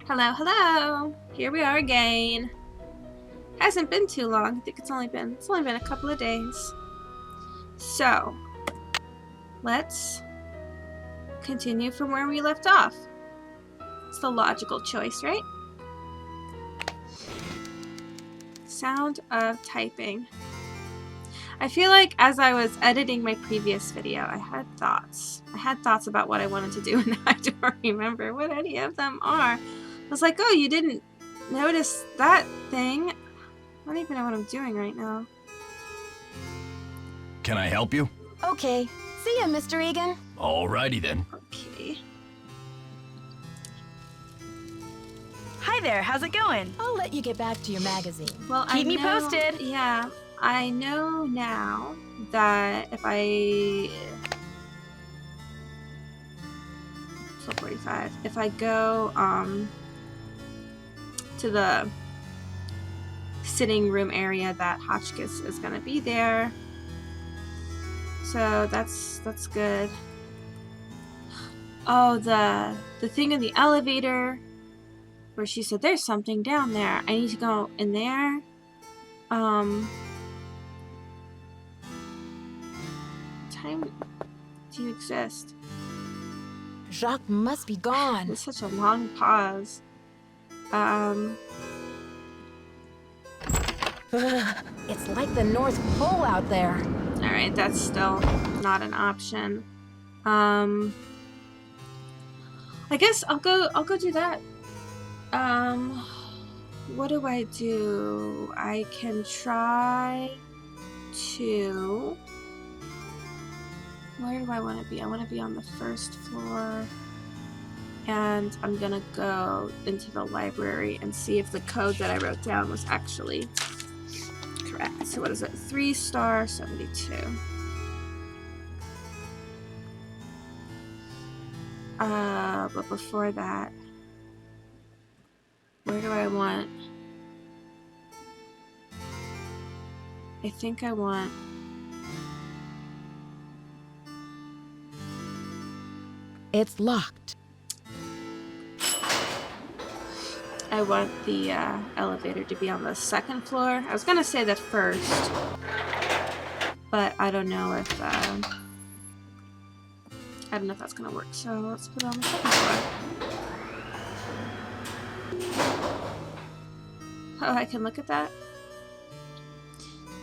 Hello, hello. Here we are again. Hasn't been too long. I think it's only been a couple of days. So, let's continue from where we left off. It's the logical choice, right? Sound of typing. I feel like as I was editing my previous video, I had thoughts. I had thoughts about what I wanted to do, and I don't remember what any of them are. I was like, oh, you didn't notice that thing? I don't even know what I'm doing right now. Can I help you? Okay. See ya, Mr. Egan. Alrighty then. Okay. Hi there, how's it going? I'll let you get back to your magazine. Well, Keep me posted. Yeah, I know now that if I 12:45, if I go to the sitting room area, that Hotchkiss is gonna be there. So that's good. Oh, the thing in the elevator where she said there's something down there. I need to go in there. What time do you exist? Jacques must be gone. It's such a long pause. It's like the North Pole out there. Alright, that's still not an option. I guess I'll go do that. What do? I can try to... Where do I want to be? I want to be on the first floor. And I'm gonna go into the library and see if the code that I wrote down was actually correct. So what is it? 3-star 72. But before that, where do I want? I think I want... It's locked. I want the elevator to be on the second floor. I was gonna say the first, but I don't know if that's gonna work. So let's put it on the second floor. Oh, I can look at that.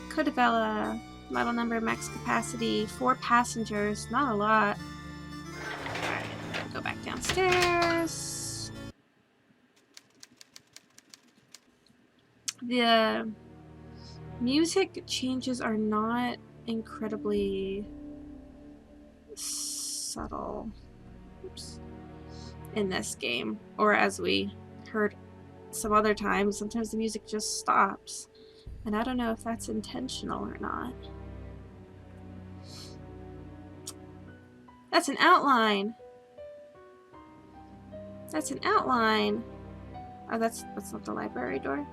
Codavella, model number, max capacity, 4 passengers, not a lot. Alright, go back downstairs. The music changes are not incredibly subtle. Oops. In this game, or as we heard some other times, sometimes the music just stops, and I don't know if that's intentional or not. That's an outline. That's an outline. Oh, that's not the library door.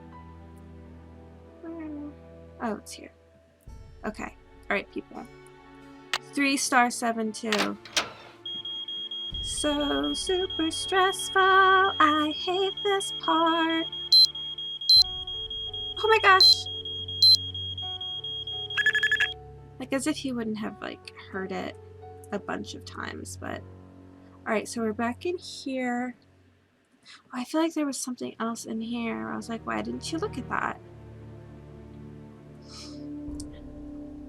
Oh, it's here. Okay. Alright, people. 3-star 72. So super stressful. I hate this part. Oh my gosh. Like as if you wouldn't have like heard it a bunch of times, but alright, so we're back in here. Oh, I feel like there was something else in here. I was like, why didn't you look at that?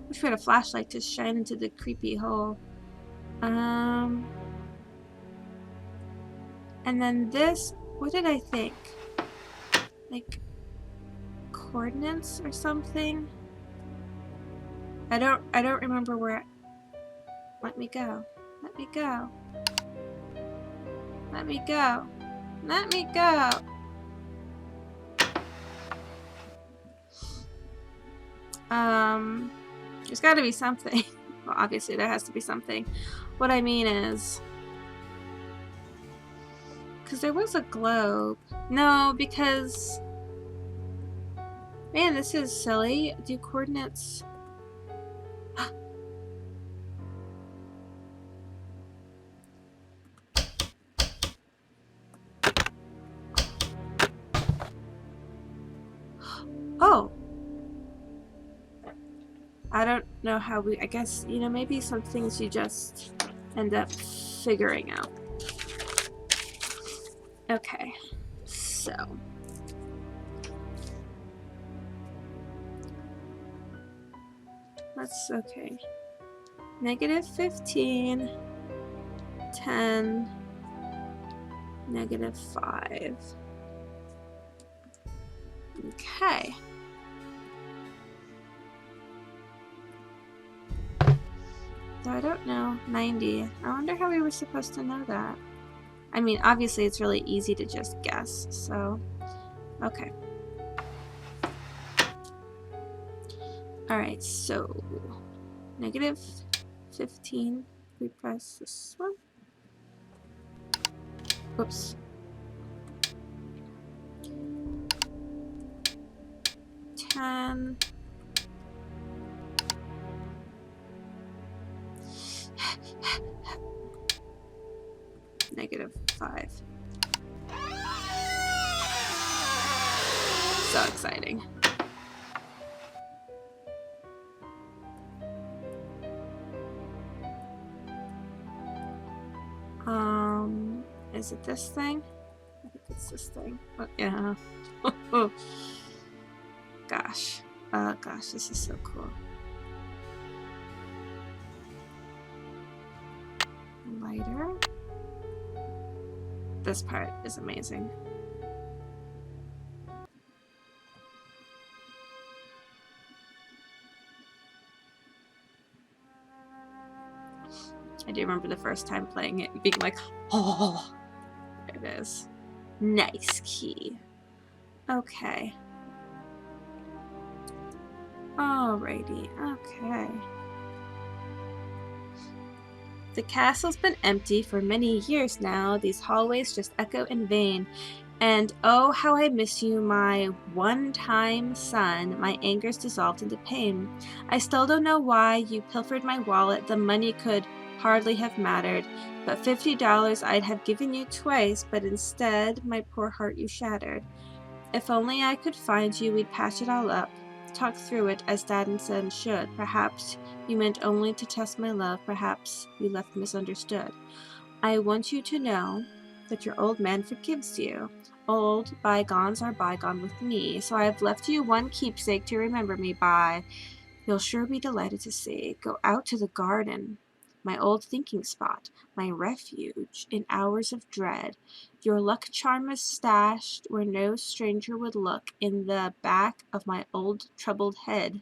Wish we had a flashlight to shine into the creepy hole. And then this, what did I think? Like coordinates or something? I don't remember where. Let me go. Let me go. Let me go. Let me go. There's got to be something. Well, obviously there has to be something. What I mean is, because there was a globe. No, because man, this is silly. Do coordinates? Oh. I don't know how I guess, you know, maybe some things you just end up figuring out. Okay. So. Okay. -15, 10, -5. Okay. So I don't know. 90. I wonder how we were supposed to know that. I mean, obviously it's really easy to just guess, so. Okay. Alright, so. -15. We press this one. Oops. 10. -5. So exciting. Is it this thing? I think it's this thing. Oh, yeah. Gosh. Gosh, this is so cool. Lighter. This part is amazing. I do remember the first time playing it and being like, oh, there it is. Nice key. Okay. Alrighty, okay. The castle's been empty for many years now. These hallways just echo in vain. And oh, how I miss you, my one-time son. My anger's dissolved into pain. I still don't know why you pilfered my wallet. The money could hardly have mattered. But $50 I'd have given you twice, but instead, my poor heart you shattered. If only I could find you, we'd patch it all up. Talk through it as dad and son should. Perhaps you meant only to test my love. Perhaps you left misunderstood. I want you to know that your old man forgives you. Old bygones are bygone with me, so I have left you one keepsake to remember me by. You'll sure be delighted to see. Go out to the garden, my old thinking spot, my refuge in hours of dread. Your luck charm is stashed where no stranger would look, in the back of my old troubled head.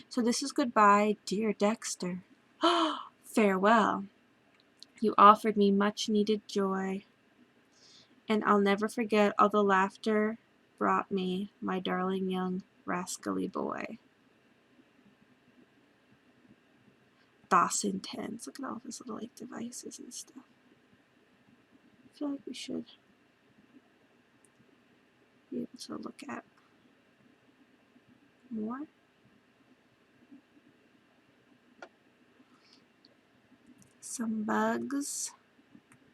So this is goodbye, dear Dexter. Farewell. You offered me much needed joy, and I'll never forget all the laughter brought me, my darling young rascally boy. DOS Intense. Look at all his little like devices and stuff. I feel like we should be able to look at more. Some bugs.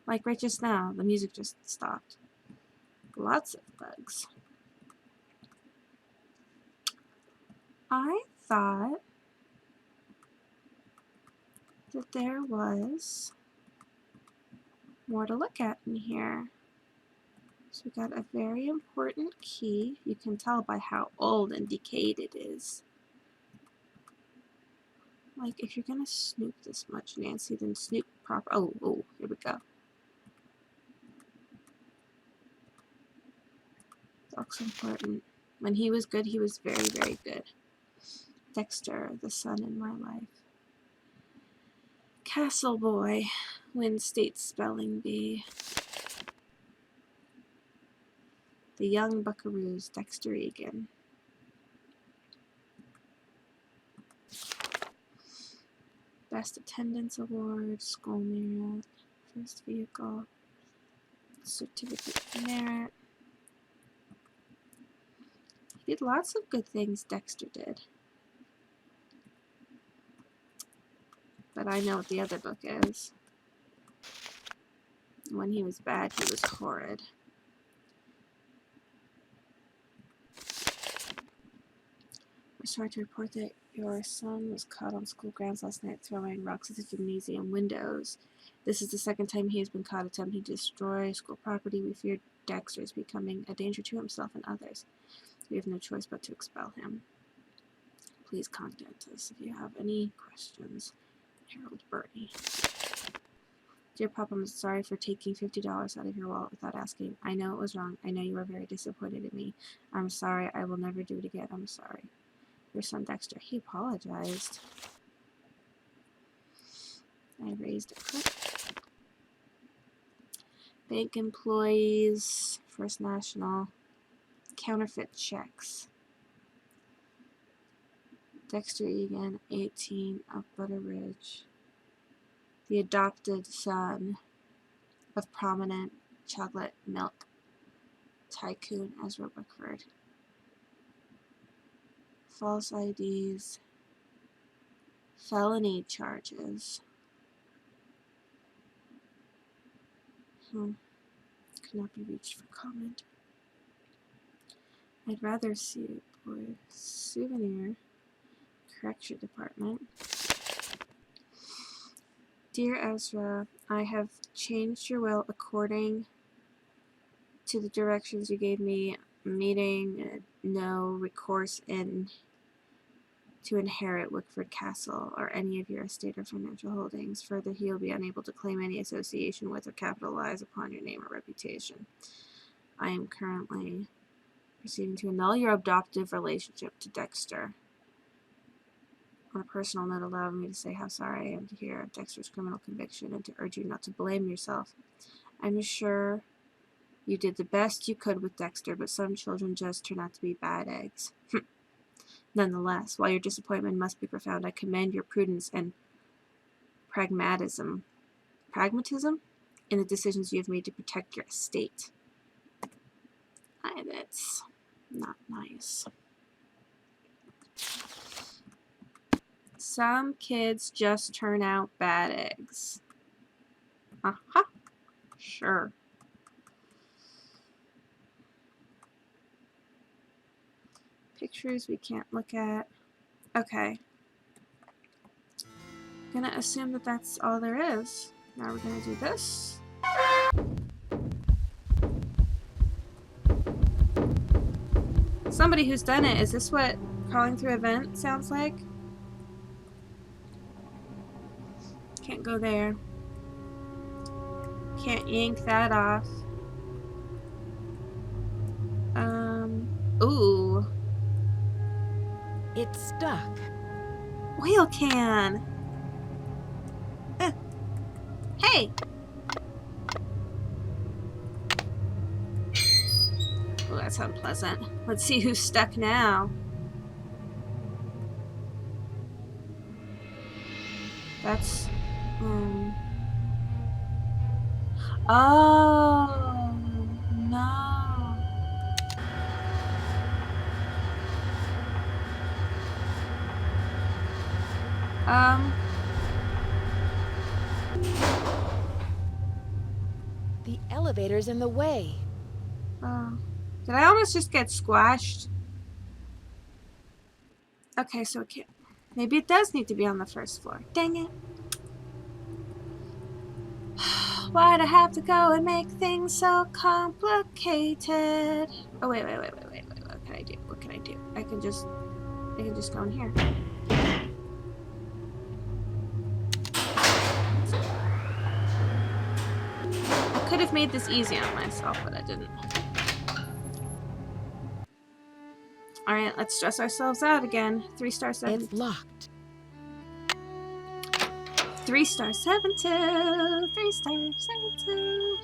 Like right just now, the music just stopped. Lots of bugs. I thought that there was more to look at in here. So we got a very important key. You can tell by how old and decayed it is. Like, if you're gonna snoop this much, Nancy, then snoop proper. Oh, here we go. Looks important. When he was good, he was very, very good. Dexter, the son in my life. Castle Boy, Wind State Spelling Bee. The Young Buckaroos, Dexter Egan. Best Attendance Award, School Merit, First Vehicle, Certificate of Merit. He did lots of good things, Dexter did. But I know what the other book is. When he was bad, he was horrid. I'm sorry to report that your son was caught on school grounds last night throwing rocks at the gymnasium windows. This is the second time he has been caught attempting to destroy school property. We fear Dexter is becoming a danger to himself and others. We have no choice but to expel him. Please contact us if you have any questions. Harold Bernie. Dear Papa, I'm sorry for taking $50 out of your wallet without asking. I know it was wrong. I know you are very disappointed in me. I'm sorry. I will never do it again. I'm sorry. Your son Dexter. He apologized. I raised a clip. Bank employees. First National. Counterfeit checks. Dexter Egan, 18, of Butter Ridge. The adopted son of prominent chocolate milk tycoon Ezra Bickford. False IDs. Felony charges. Could not be reached for comment. I'd rather see it, boy. Souvenir. Correction Department. Dear Ezra, I have changed your will according to the directions you gave me, meaning no recourse to inherit Wickford Castle or any of your estate or financial holdings. Further, he will be unable to claim any association with or capitalize upon your name or reputation. I am currently proceeding to annul your adoptive relationship to Dexter. On a personal note, allow me to say how sorry I am to hear of Dexter's criminal conviction and to urge you not to blame yourself. I'm sure you did the best you could with Dexter, but some children just turn out to be bad eggs. Nonetheless, while your disappointment must be profound, I commend your prudence and pragmatism in the decisions you have made to protect your estate. That's not nice. Some kids just turn out bad eggs. Uh-huh. Sure. Pictures we can't look at. Okay. I'm gonna assume that that's all there is. Now we're gonna do this. Somebody who's done it. Is this what crawling through a vent sounds like? Can't go there. Can't yank that off. Ooh. It's stuck. Oil can. Hey. Oh, that's unpleasant. Let's see who's stuck now. That's oh no. The elevator's in the way. Did I almost just get squashed? Okay, so it can't. Maybe it does need to be on the first floor. Dang it. Why'd I have to go and make things so complicated? Oh, wait. What can I do? What can I do? I can just go in here. I could have made this easy on myself, but I didn't. Alright, let's stress ourselves out again. 3-star 7. It's locked. 3-star 7-2. 3-star 7-2.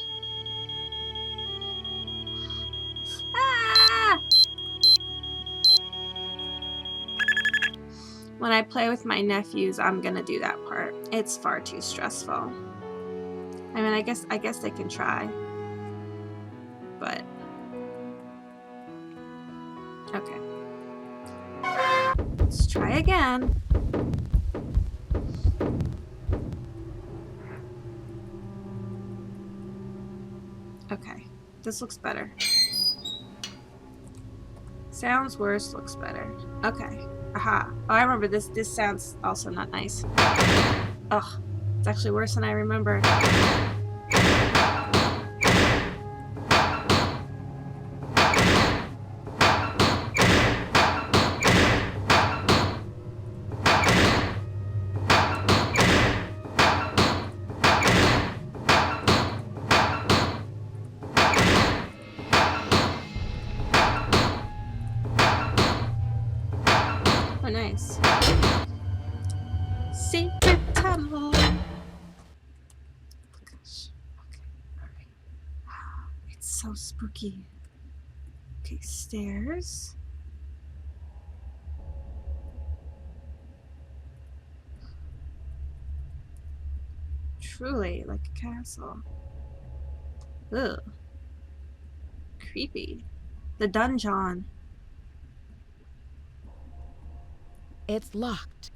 Ah! When I play with my nephews, I'm gonna do that part. It's far too stressful. I mean, I guess they can try. But okay. Let's try again. Okay. This looks better. Sounds worse, looks better. Okay. Aha. Oh, I remember this. This sounds also not nice. Ugh. It's actually worse than I remembered. Oh, nice. Secret tunnel. Oh, gosh. Okay. Alright. It's so spooky. Okay, stairs. Truly like a castle. Ugh. Creepy. The dungeon. It's locked.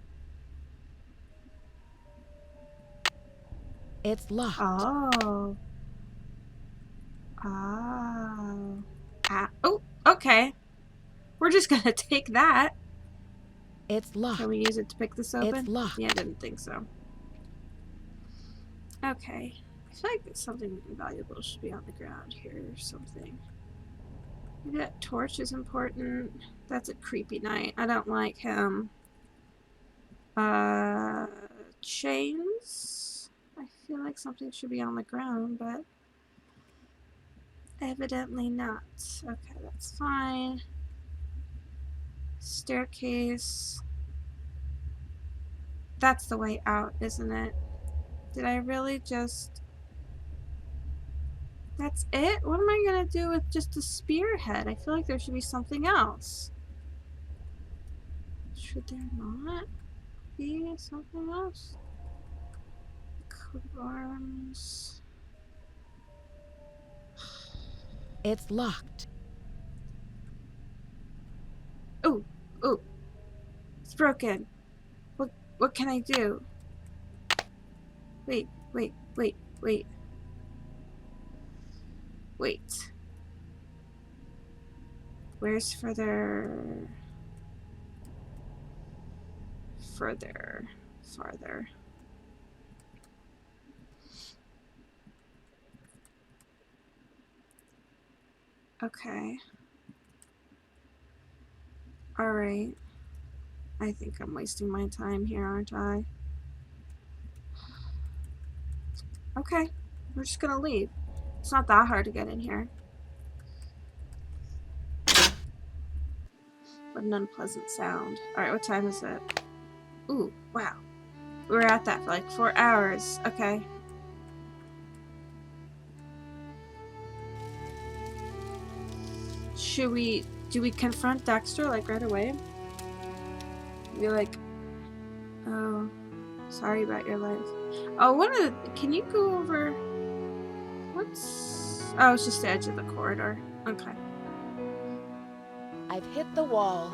It's locked. Oh. Oh. Ah. Oh, okay. We're just gonna take that. It's locked. Can we use it to pick this open? It's locked. Yeah, I didn't think so. Okay. I feel like something valuable should be on the ground here or something. Maybe that torch is important. That's a creepy knight. I don't like him. Chains? I feel like something should be on the ground, but evidently not. Okay, that's fine. Staircase. That's the way out, isn't it? Did I really just... That's it? What am I gonna do with just a spearhead? I feel like there should be something else. Should there not be something else? Coat of arms. It's locked. Oh, oh. It's broken. What can I do? Wait. Wait. Where's further? Farther. Okay. Alright. I think I'm wasting my time here, aren't I? Okay. We're just gonna leave. It's not that hard to get in here. What an unpleasant sound. Alright, what time is it? Ooh, wow. We were at that for like 4 hours. Okay. Do we confront Dexter like right away? Be like, oh, sorry about your life. Oh, can you go over, oh, it's just the edge of the corridor. Okay. I've hit the wall.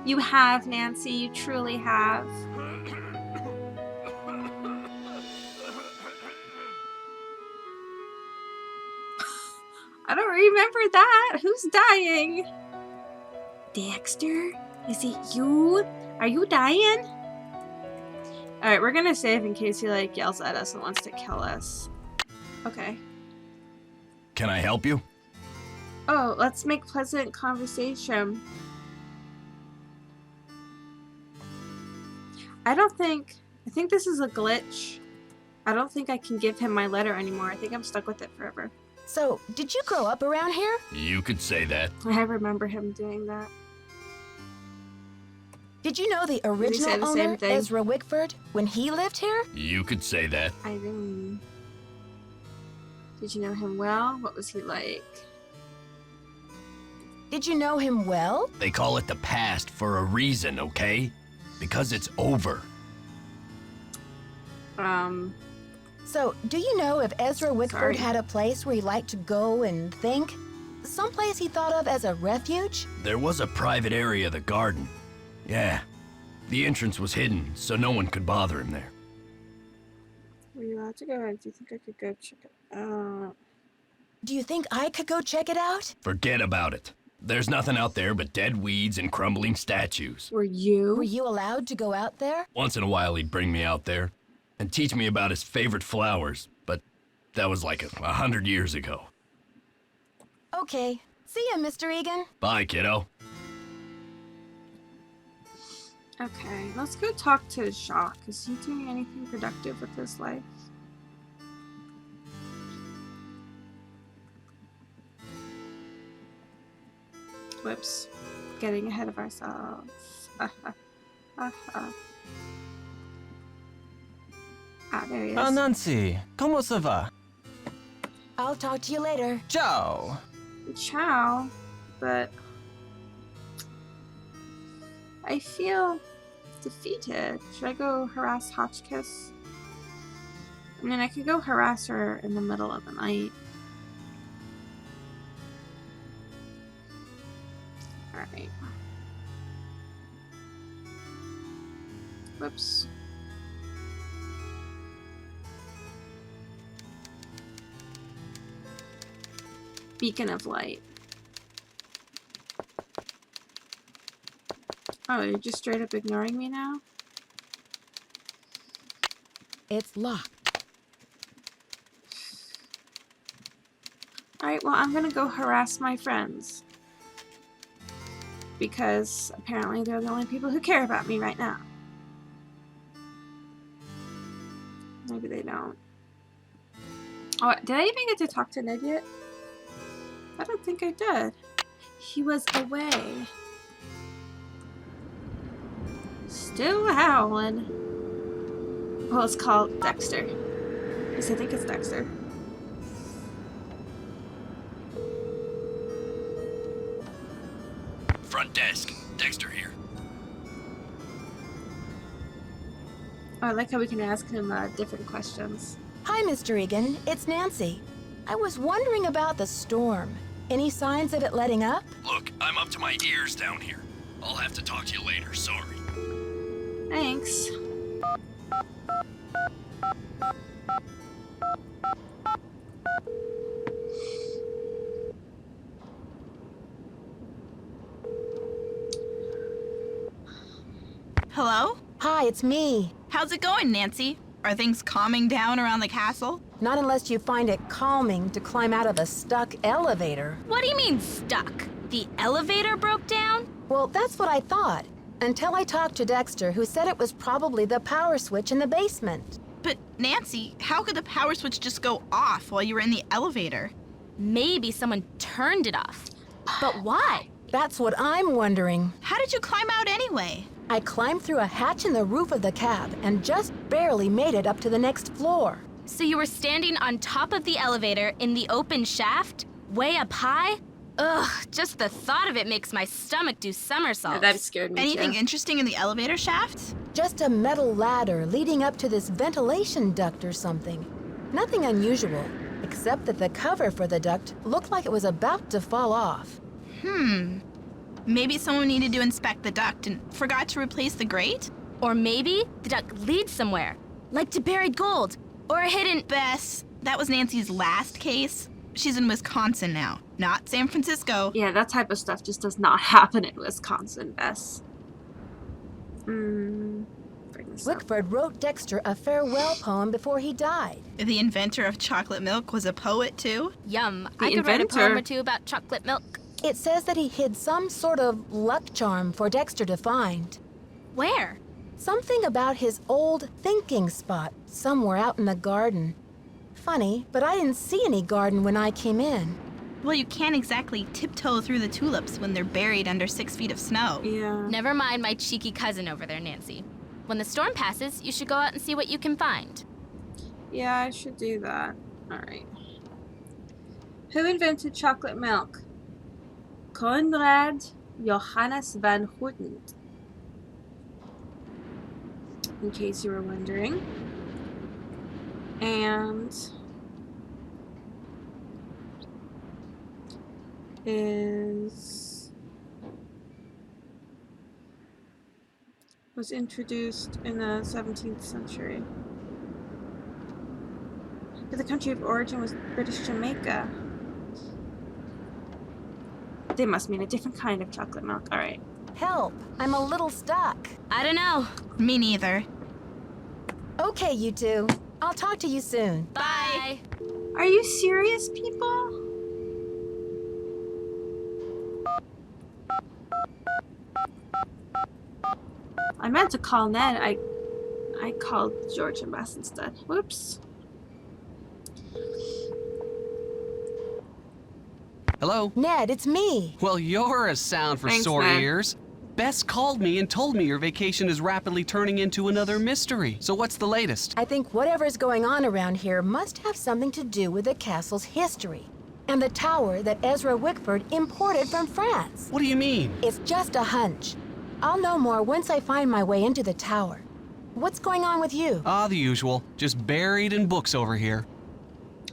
You have, Nancy, you truly have. I don't remember that. Who's dying? Dexter? Is it you? Are you dying? Alright, we're gonna save in case he like yells at us and wants to kill us. Okay. Can I help you? Oh, let's make pleasant conversation. I think this is a glitch. I don't think I can give him my letter anymore. I think I'm stuck with it forever. So, did you grow up around here? You could say that. I remember him doing that. Did you know the original say the owner, same thing? Ezra Wickford, when he lived here? You could say that. I didn't. Did you know him well? What was he like? Did you know him well? They call it the past for a reason, okay? Because it's over. So, do you know if Ezra Wickford Sorry. had a place where he liked to go and think? Someplace he thought of as a refuge? There was a private area of the garden. Yeah. The entrance was hidden, so no one could bother him there. Were you allowed to go? Or do you think I could go check it out? Do you think I could go check it out? Forget about it. There's nothing out there but dead weeds and crumbling statues. Were you? Were you allowed to go out there? Once in a while he'd bring me out there and teach me about his favorite flowers, but that was like 100 years ago. Okay. See ya, Mr. Egan. Bye, kiddo. Okay, let's go talk to Jacques. Is he doing anything productive with his life? Whoops. Getting ahead of ourselves. Ah, there he is. Ah, Nancy, ¿cómo se va? I'll talk to you later. Ciao. Ciao. But I feel defeated. Should I go harass Hotchkiss? I mean, I could go harass her in the middle of the night. Alright. Whoops. Beacon of light. Oh, you're just straight up ignoring me now? It's locked. Alright, well, I'm gonna go harass my friends. Because apparently they're the only people who care about me right now. Maybe they don't. Oh, did I even get to talk to Ned yet? I don't think I did. He was away. Still howling. Well, it's called Dexter. Yes, I think it's Dexter. Front desk. Dexter here. Oh, I like how we can ask him different questions. Hi, Mr. Egan. It's Nancy. I was wondering about the storm. Any signs of it letting up? Look, I'm up to my ears down here. I'll have to talk to you later, sorry. Thanks. Hello? Hi, it's me. How's it going, Nancy? Are things calming down around the castle? Not unless you find it calming to climb out of a stuck elevator. What do you mean stuck? The elevator broke down? Well, that's what I thought. Until I talked to Dexter, who said it was probably the power switch in the basement. But Nancy, how could the power switch just go off while you were in the elevator? Maybe someone turned it off. But why? That's what I'm wondering. How did you climb out anyway? I climbed through a hatch in the roof of the cab and just barely made it up to the next floor. So you were standing on top of the elevator in the open shaft? Way up high? Ugh, just the thought of it makes my stomach do somersaults. That scared me Anything too. interesting in the elevator shaft? Just a metal ladder leading up to this ventilation duct or something. Nothing unusual, except that the cover for the duct looked like it was about to fall off. Maybe someone needed to inspect the duct and forgot to replace the grate? Or maybe the duct leads somewhere, like to buried gold, or a hidden... Bess, that was Nancy's last case. She's in Wisconsin now, not San Francisco. Yeah, that type of stuff just does not happen in Wisconsin, Bess. Bring this up. Wickford wrote Dexter a farewell poem before he died. The inventor of chocolate milk was a poet too? Yum, The I could write a inventor. poem or two about chocolate milk. It says that he hid some sort of luck charm for Dexter to find. Where? Something about his old thinking spot somewhere out in the garden. Funny, but I didn't see any garden when I came in. Well, you can't exactly tiptoe through the tulips when they're buried under 6 feet of snow. Yeah. Never mind my cheeky cousin over there, Nancy. When the storm passes, you should go out and see what you can find. Yeah, I should do that. Alright. Who invented chocolate milk? Conrad Johannes van Houten. In case you were wondering. And was introduced in the 17th century. But the country of origin was British Jamaica. They must mean a different kind of chocolate milk. All right. Help! I'm a little stuck. I don't know. Me neither. Okay, you two. I'll talk to you soon. Bye. Are you serious, people? I meant to call Ned. I called George and Bess instead. Whoops. Hello? Ned, it's me. Well, you're a sound for Thanks, sore Ned. ears. Bess called me and told me your vacation is rapidly turning into another mystery. So what's the latest? I think whatever's going on around here must have something to do with the castle's history and the tower that Ezra Wickford imported from France. What do you mean? It's just a hunch. I'll know more once I find my way into the tower. What's going on with you? Ah, the usual. Just buried in books over here.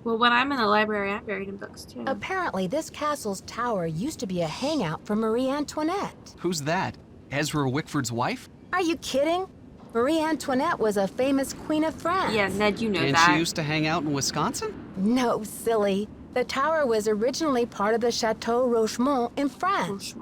Well, when I'm in the library, I'm buried in books too. Apparently, this castle's tower used to be a hangout for Marie Antoinette. Who's that? Ezra Wickford's wife? Are you kidding? Marie Antoinette was a famous queen of France. Yeah, Ned, you know And that. she used to hang out in Wisconsin? No, silly. The tower was originally part of the Chateau Rochemont in France.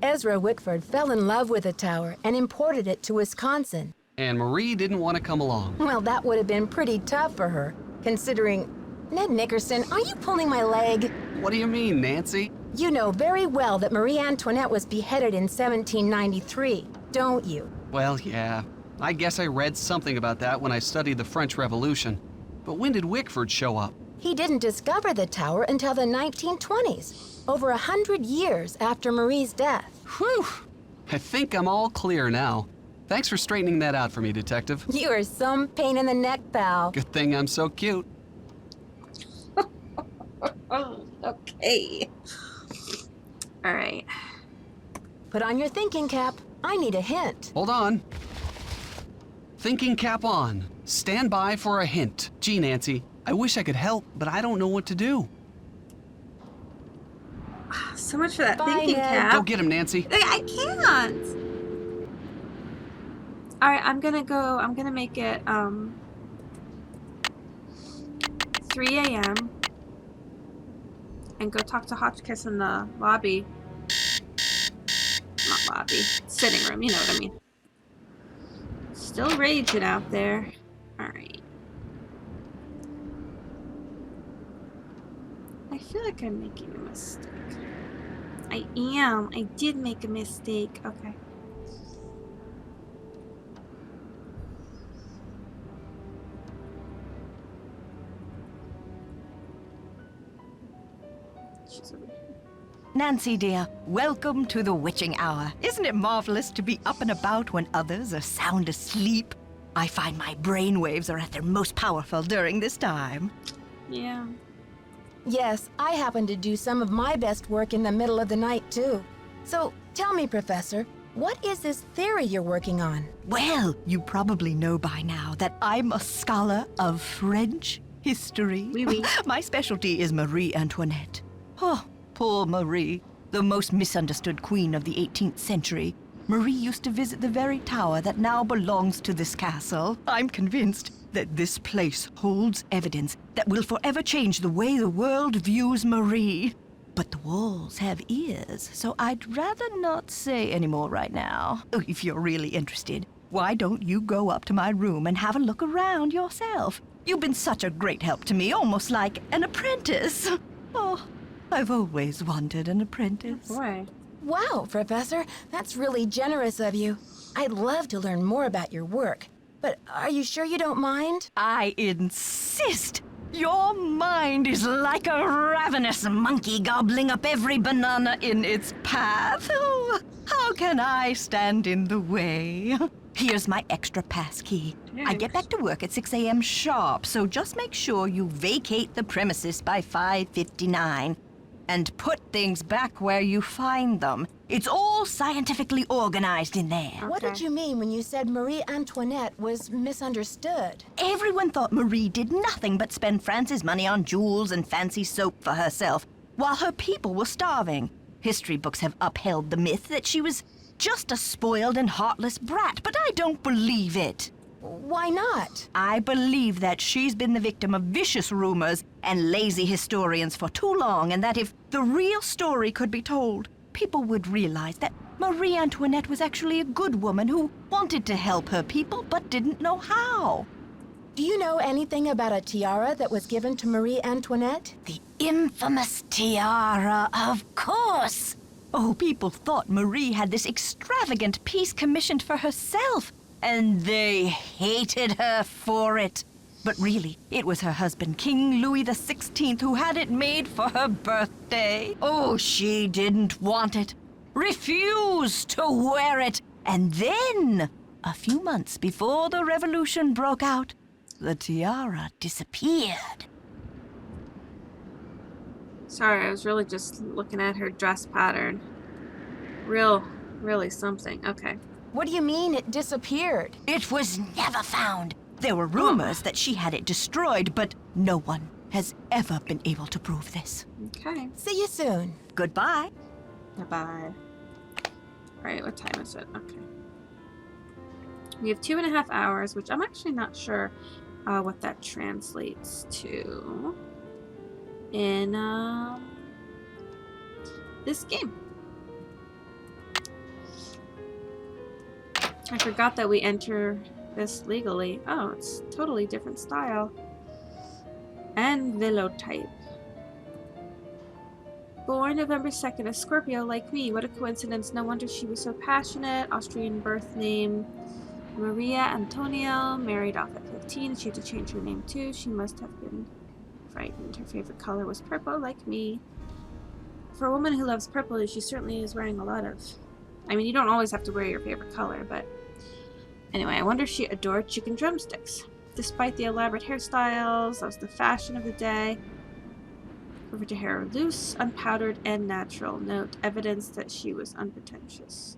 Ezra Wickford fell in love with the tower and imported it to Wisconsin. And Marie didn't want to come along. Well, that would have been pretty tough for her, considering... Ned Nickerson, are you pulling my leg? What do you mean, Nancy? You know very well that Marie Antoinette was beheaded in 1793, don't you? Well, yeah. I guess I read something about that when I studied the French Revolution. But when did Wickford show up? He didn't discover the tower until the 1920s, over 100 years after Marie's death. Whew! I think I'm all clear now. Thanks for straightening that out for me, Detective. You are some pain in the neck, pal. Good thing I'm so cute. Oh, okay. All right. Put on your thinking cap. I need a hint. Hold on. Thinking cap on. Stand by for a hint. Gee, Nancy, I wish I could help, but I don't know what to do. So much for that Bye, thinking Ned. cap. Go get him, Nancy. I can't. All right, I'm gonna make it 3 a.m. and go talk to Hotchkiss in the lobby. Not lobby, sitting room. You know what I mean. Still raging out there. All right. I feel like I'm making a mistake. I am. I did make a mistake. Okay. She's over here. Nancy, dear, welcome to the witching hour. Isn't it marvelous to be up and about when others are sound asleep? I find my brain waves are at their most powerful during this time. Yeah. Yes, I happen to do some of my best work in the middle of the night, too. So, tell me, Professor, what is this theory you're working on? Well, you probably know by now that I'm a scholar of French history. Oui, oui. My specialty is Marie Antoinette. Oh, poor Marie, the most misunderstood queen of the 18th century. Marie used to visit the very tower that now belongs to this castle. I'm convinced that this place holds evidence that will forever change the way the world views Marie. But the walls have ears, so I'd rather not say any more right now. Oh, if you're really interested, why don't you go up to my room and have a look around yourself? You've been such a great help to me, almost like an apprentice. Oh, I've always wanted an apprentice. Boy. Wow, Professor, that's really generous of you. I'd love to learn more about your work, but are you sure you don't mind? I insist. Your mind is like a ravenous monkey gobbling up every banana in its path. Oh, how can I stand in the way? Here's my extra pass key. I get back to work at 6 a.m. sharp, so just make sure you vacate the premises by 5:59. And put things back where you find them. It's all scientifically organized in there. What did you mean when you said Marie Antoinette was misunderstood? Everyone thought Marie did nothing but spend France's money on jewels and fancy soap for herself, while her people were starving. History books have upheld the myth that she was just a spoiled and heartless brat, but I don't believe it. Why not? I believe that she's been the victim of vicious rumors and lazy historians for too long, and that if the real story could be told, people would realize that Marie Antoinette was actually a good woman who wanted to help her people but didn't know how. Do you know anything about a tiara that was given to Marie Antoinette? The infamous tiara, of course. Oh, people thought Marie had this extravagant piece commissioned for herself, and they hated her for it. But really, it was her husband, King Louis XVI, who had it made for her birthday. Oh, she didn't want it, refused to wear it. And then, a few months before the revolution broke out, the tiara disappeared. Sorry, I was really just looking at her dress pattern. Really something. Okay. What do you mean it disappeared? It was never found. There were rumors that she had it destroyed, but no one has ever been able to prove this. Okay. See you soon. Goodbye. Bye-bye. Alright, what time is it? Okay. We have 2.5 hours, which I'm actually not sure what that translates to in this game. I forgot that we enter this legally. Oh, it's totally different style. And velotype. Born November 2nd, a Scorpio like me. What a coincidence. No wonder she was so passionate. Austrian birth name Maria Antonia. Married off at 15. She had to change her name too. She must have been frightened. Her favorite color was purple like me. For a woman who loves purple, she certainly is wearing a lot of... I mean, you don't always have to wear your favorite color, but... Anyway, I wonder if she adored chicken drumsticks. Despite the elaborate hairstyles, that was the fashion of the day. Over to hair loose, unpowdered, and natural. Note evidence that she was unpretentious.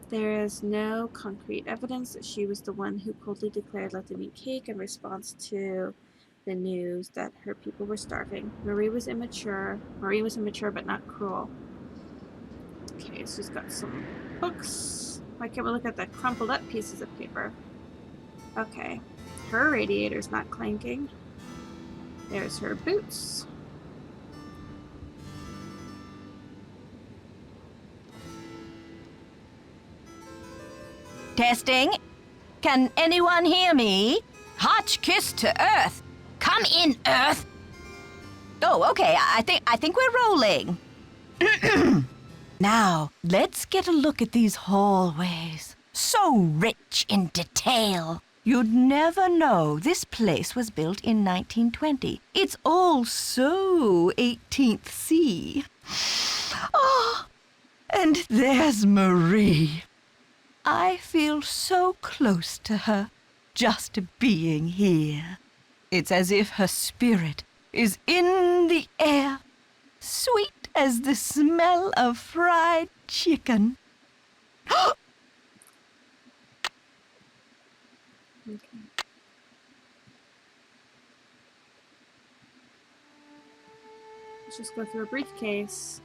There is no concrete evidence that she was the one who coldly declared let them eat cake in response to the news that her people were starving. Marie was immature but not cruel. Okay, so she's got some books. Why can't we look at the crumpled up pieces of paper? Okay. Her radiator's not clanking. There's her boots. Testing. Can anyone hear me? Hotch kiss to Earth. Come in, Earth. Oh, okay. I think we're rolling. Now, let's get a look at these hallways. So rich in detail. You'd never know this place was built in 1920. It's all so 18th C. Oh, and there's Marie. I feel so close to her, just being here. It's as if her spirit is in the air, sweet as the smell of fried chicken. Okay. Let's just go through a briefcase.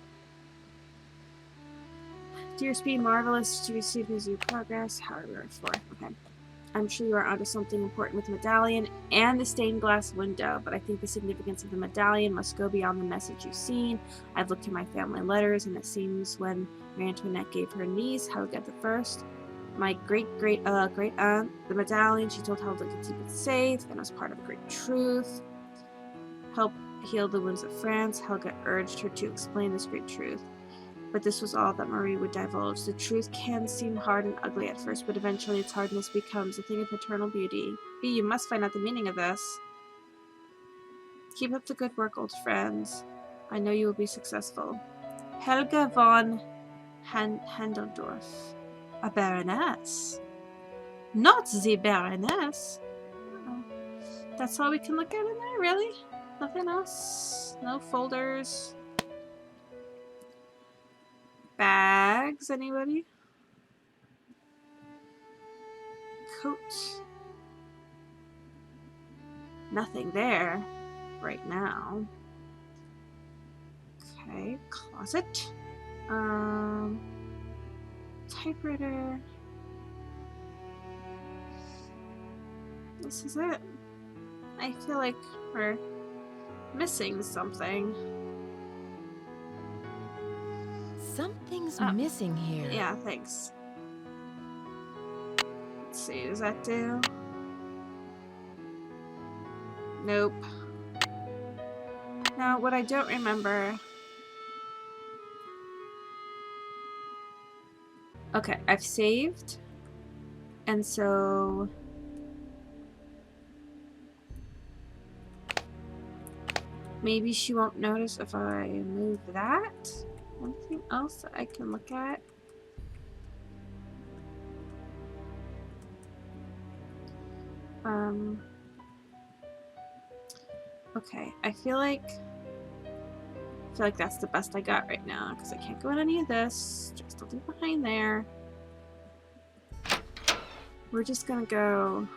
Dear Speed, marvelous to receive news of your progress. How are we on for? Okay. I'm sure you are onto something important with the medallion and the stained glass window, but I think the significance of the medallion must go beyond the message you've seen. I've looked at my family letters, and it seems when Marie Antoinette gave her niece Helga I, my great-aunt, the medallion, she told Helga to keep it safe, and was part of great truth. Help heal the wounds of France. Helga urged her to explain this great truth. But this was all that Marie would divulge. The truth can seem hard and ugly at first, but eventually its hardness becomes a thing of eternal beauty. B, you must find out the meaning of this. Keep up the good work, old friends. I know you will be successful. Helga von Handeldorf. A baroness. Not the baroness. Oh. That's all we can look at in there, really? Nothing else? No folders? Bags, anybody? Coat. Nothing there right now. Okay, closet. Typewriter. This is it. I feel like we're missing something. Something's Oh. missing here. Yeah, thanks. Let's see, does that do? Nope. Now, what I don't remember... Okay, I've saved. And so... maybe she won't notice if I move that? Anything else that I can look at? Okay, I feel like that's the best I got right now, because I can't go in any of this. Just to leave behind there. We're just gonna go.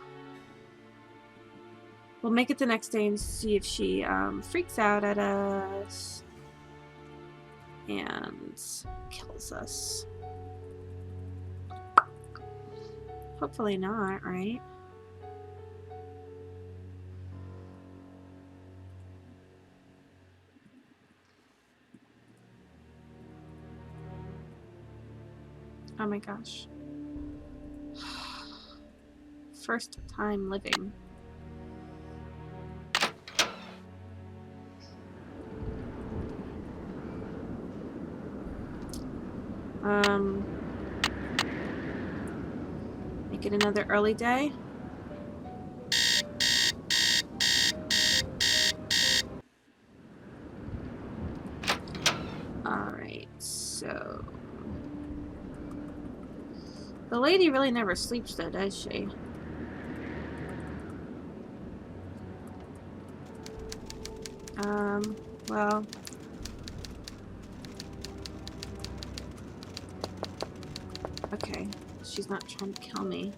We'll make it the next day and see if she freaks out at us and kills us. Hopefully not, right? Oh my gosh. First time living. Make it another early day. Alright, so... the lady really never sleeps though, does she? Well... okay, she's not trying to kill me.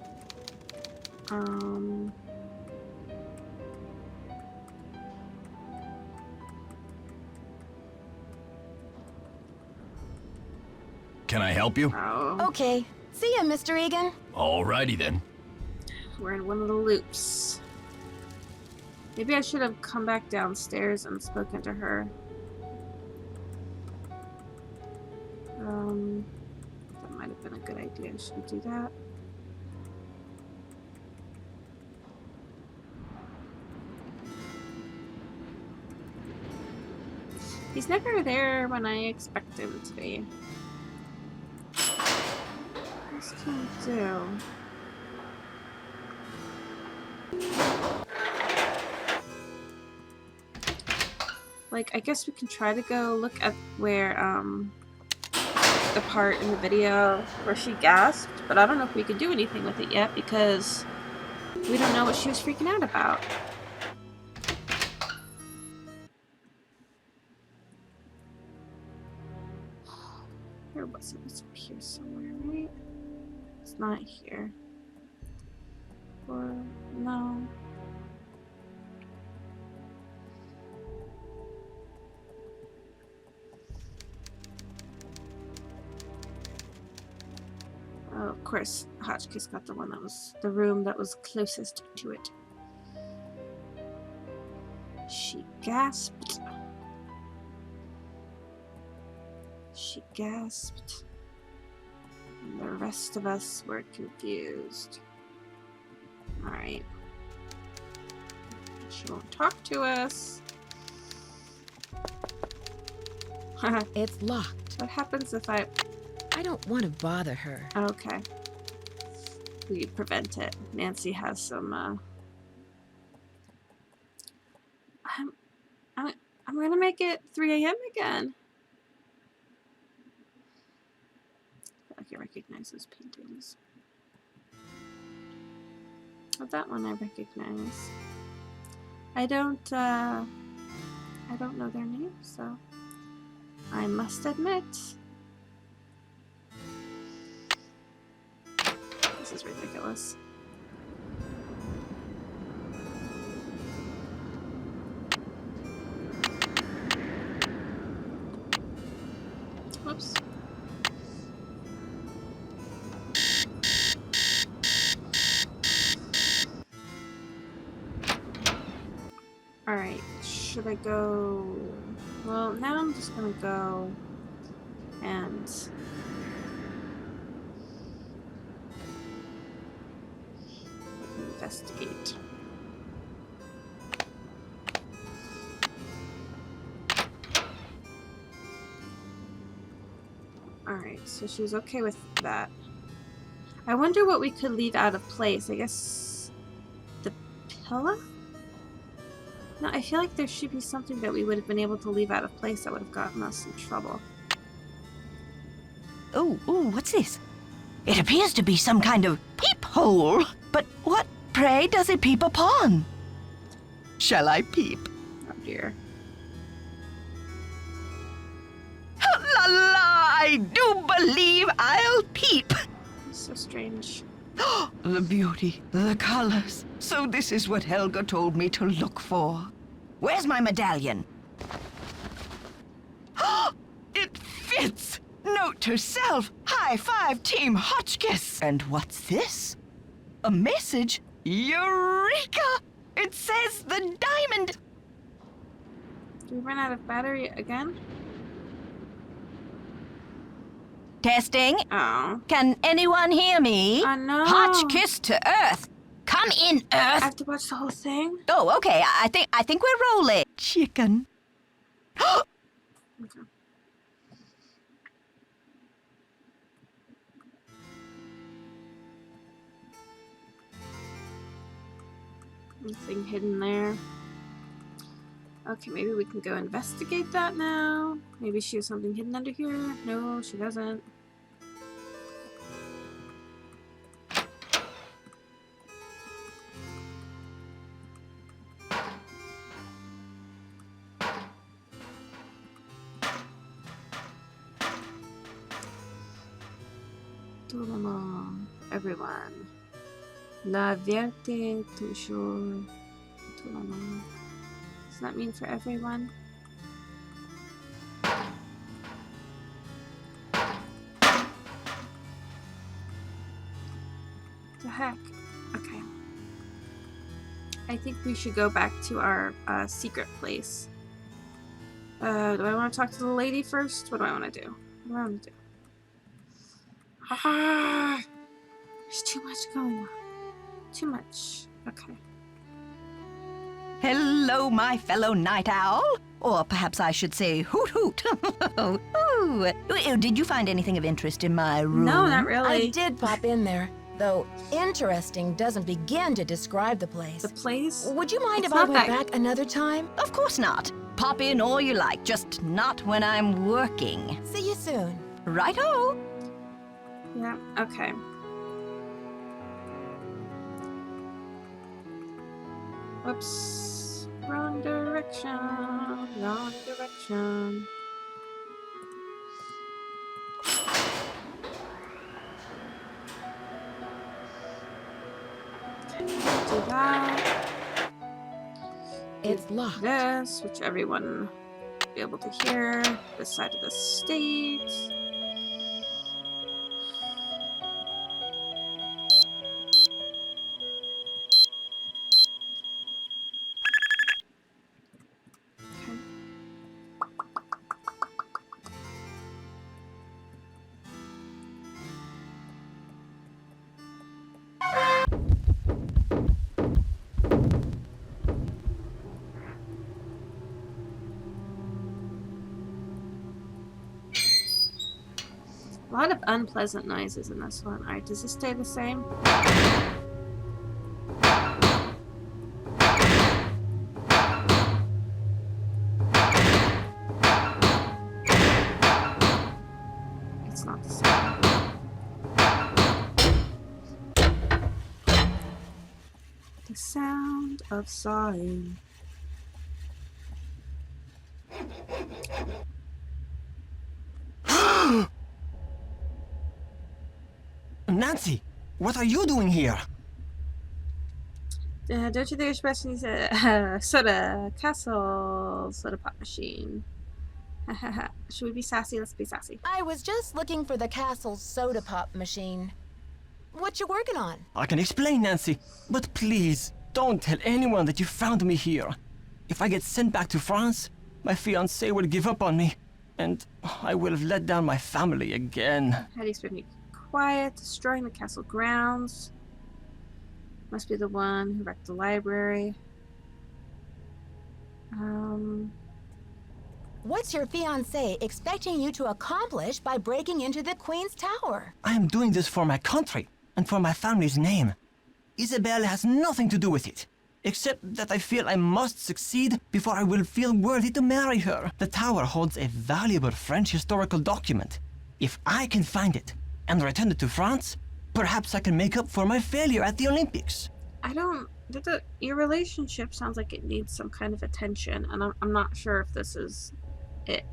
Can I help you? Oh. Okay. See ya, Mr. Egan. Alrighty then. We're in one of the loops. Maybe I should have come back downstairs and spoken to her. That might have been a good idea. Should we do that? He's never there when I expect him to be. What else can we do? Like, I guess we can try to go look at where, the part in the video where she gasped, but I don't know if we can do anything with it yet because we don't know what she was freaking out about. There was it. It's up here somewhere, right? It's not here. Or, no. Oh, of course, Hotchkiss got the one that was the room that was closest to it. She gasped. She gasped. And the rest of us were confused. Alright. She won't talk to us. It's locked. What happens if I don't want to bother her. Okay. We prevent it. Nancy has some, I'm gonna make it 3 a.m. again. I feel like I recognize those paintings. Oh, that one I recognize. I don't know their names, so I must admit. This is ridiculous. Whoops. Alright, should I go... well, now I'm just gonna go And investigate. Alright, so she was okay with that. I wonder what we could leave out of place. I guess the pillow? No, I feel like there should be something that we would have been able to leave out of place that would have gotten us in trouble. Oh, what's this? It appears to be some kind of peephole. But what, pray, does it peep upon? Shall I peep? Oh dear. La la, I do believe I'll peep. It's so strange. The beauty, the colors. So this is what Helga told me to look for. Where's my medallion? It fits! Note to self, high five Team Hotchkiss. And what's this? A message? Eureka! It says the diamond. Do we run out of battery again? Testing. Oh. Can anyone hear me? Oh no. Hotchkiss to Earth. Come in, I Earth. have to watch the whole thing? Oh, okay. I think we're rolling. Chicken. Okay. Nothing hidden there. Okay, maybe we can go investigate that now. Maybe she has something hidden under here. No, she doesn't. Tout le monde, everyone. La vérité toujours. Tout le monde. Does that mean for everyone? The heck? Okay. I think we should go back to our secret place. Do I want to talk to the lady first? What do I want to do? What do I want to do? Ah! There's too much going on. Too much. Okay. Hello, my fellow night owl. Or perhaps I should say hoot hoot. Ooh. Did you find anything of interest in my room? No, not really. I did pop in there, though interesting doesn't begin to describe the place. The place? Would you mind It's if I not went that- back another time? Of course not. Pop in all you like, just not when I'm working. See you soon. Righto. Yeah, okay. Whoops. Wrong direction. Wrong direction. Do that. It's locked. This, which everyone will be able to hear. This side of the state. A lot of unpleasant noises in this one. Alright, does this stay the same? It's not the same. The sound of sawing. Nancy, what are you doing here? Don't you think it's best to use a soda castle soda pop machine? Should we be sassy? Let's be sassy. I was just looking for the castle's soda pop machine. What you working on? I can explain, Nancy, but please, don't tell anyone that you found me here. If I get sent back to France, my fiancé will give up on me, and I will have let down my family again. How do you expect me to be quiet? Destroying the castle grounds. Must be the one who wrecked the library. What's your fiancé expecting you to accomplish by breaking into the Queen's Tower? I am doing this for my country and for my family's name. Isabel has nothing to do with it, except that I feel I must succeed before I will feel worthy to marry her. The tower holds a valuable French historical document. If I can find it and return it to France, perhaps I can make up for my failure at the Olympics. Your relationship sounds like it needs some kind of attention, and I'm not sure if this is it.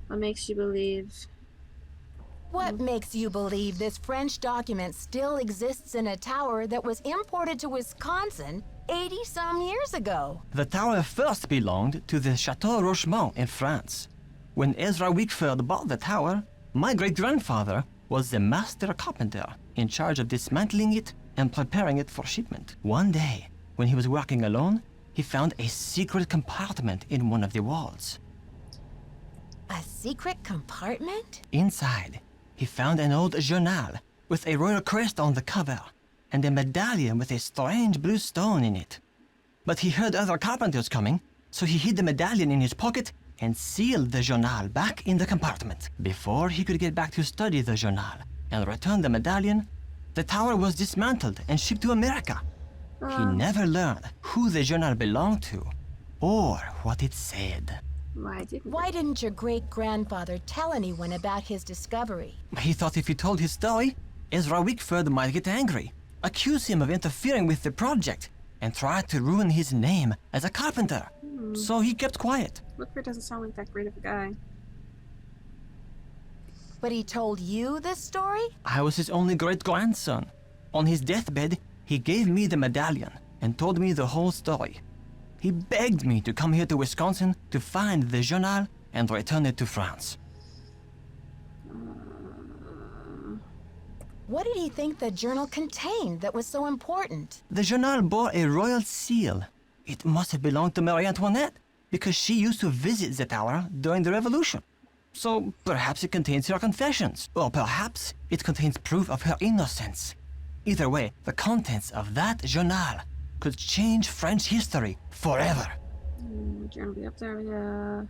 What makes you believe? What makes you believe this French document still exists in a tower that was imported to Wisconsin 80-some years ago? The tower first belonged to the Chateau Rochemont in France. When Ezra Wickford bought the tower, my great-grandfather was the master carpenter in charge of dismantling it and preparing it for shipment. One day, when he was working alone, he found a secret compartment in one of the walls. A secret compartment? Inside, he found an old journal with a royal crest on the cover and a medallion with a strange blue stone in it. But he heard other carpenters coming, so he hid the medallion in his pocket and sealed the journal back in the compartment. Before he could get back to study the journal and return the medallion, the tower was dismantled and shipped to America. He never learned who the journal belonged to or what it said. Why didn't your great-grandfather tell anyone about his discovery? He thought if he told his story, Ezra Wickford might get angry, accuse him of interfering with the project, and try to ruin his name as a carpenter. So he kept quiet. Wickford doesn't sound like that great of a guy. But he told you this story? I was his only great-grandson. On his deathbed, he gave me the medallion and told me the whole story. He begged me to come here to Wisconsin to find the journal and return it to France. What did he think the journal contained that was so important? The journal bore a royal seal. It must have belonged to Marie Antoinette, because she used to visit the tower during the Revolution. So perhaps it contains her confessions, or perhaps it contains proof of her innocence. Either way, the contents of that journal could change French history forever. Journal be up there, yeah.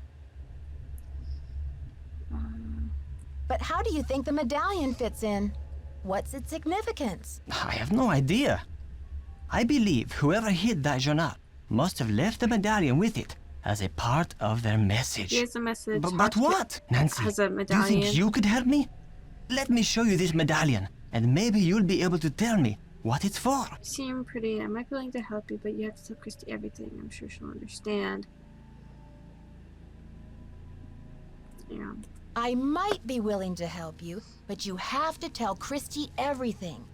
But how do you think the medallion fits in? What's its significance? I have no idea. I believe whoever hid that journal must have left the medallion with it as a part of their message. Here's a message. But what? Nancy, Has a do you medallion. think you could help me? Let me show you this medallion, and maybe you'll be able to tell me what it's for. You seem pretty. I might be willing to help you, but you have to tell Christy everything. I'm sure she'll understand. Yeah. I might be willing to help you, but you have to tell Christy everything.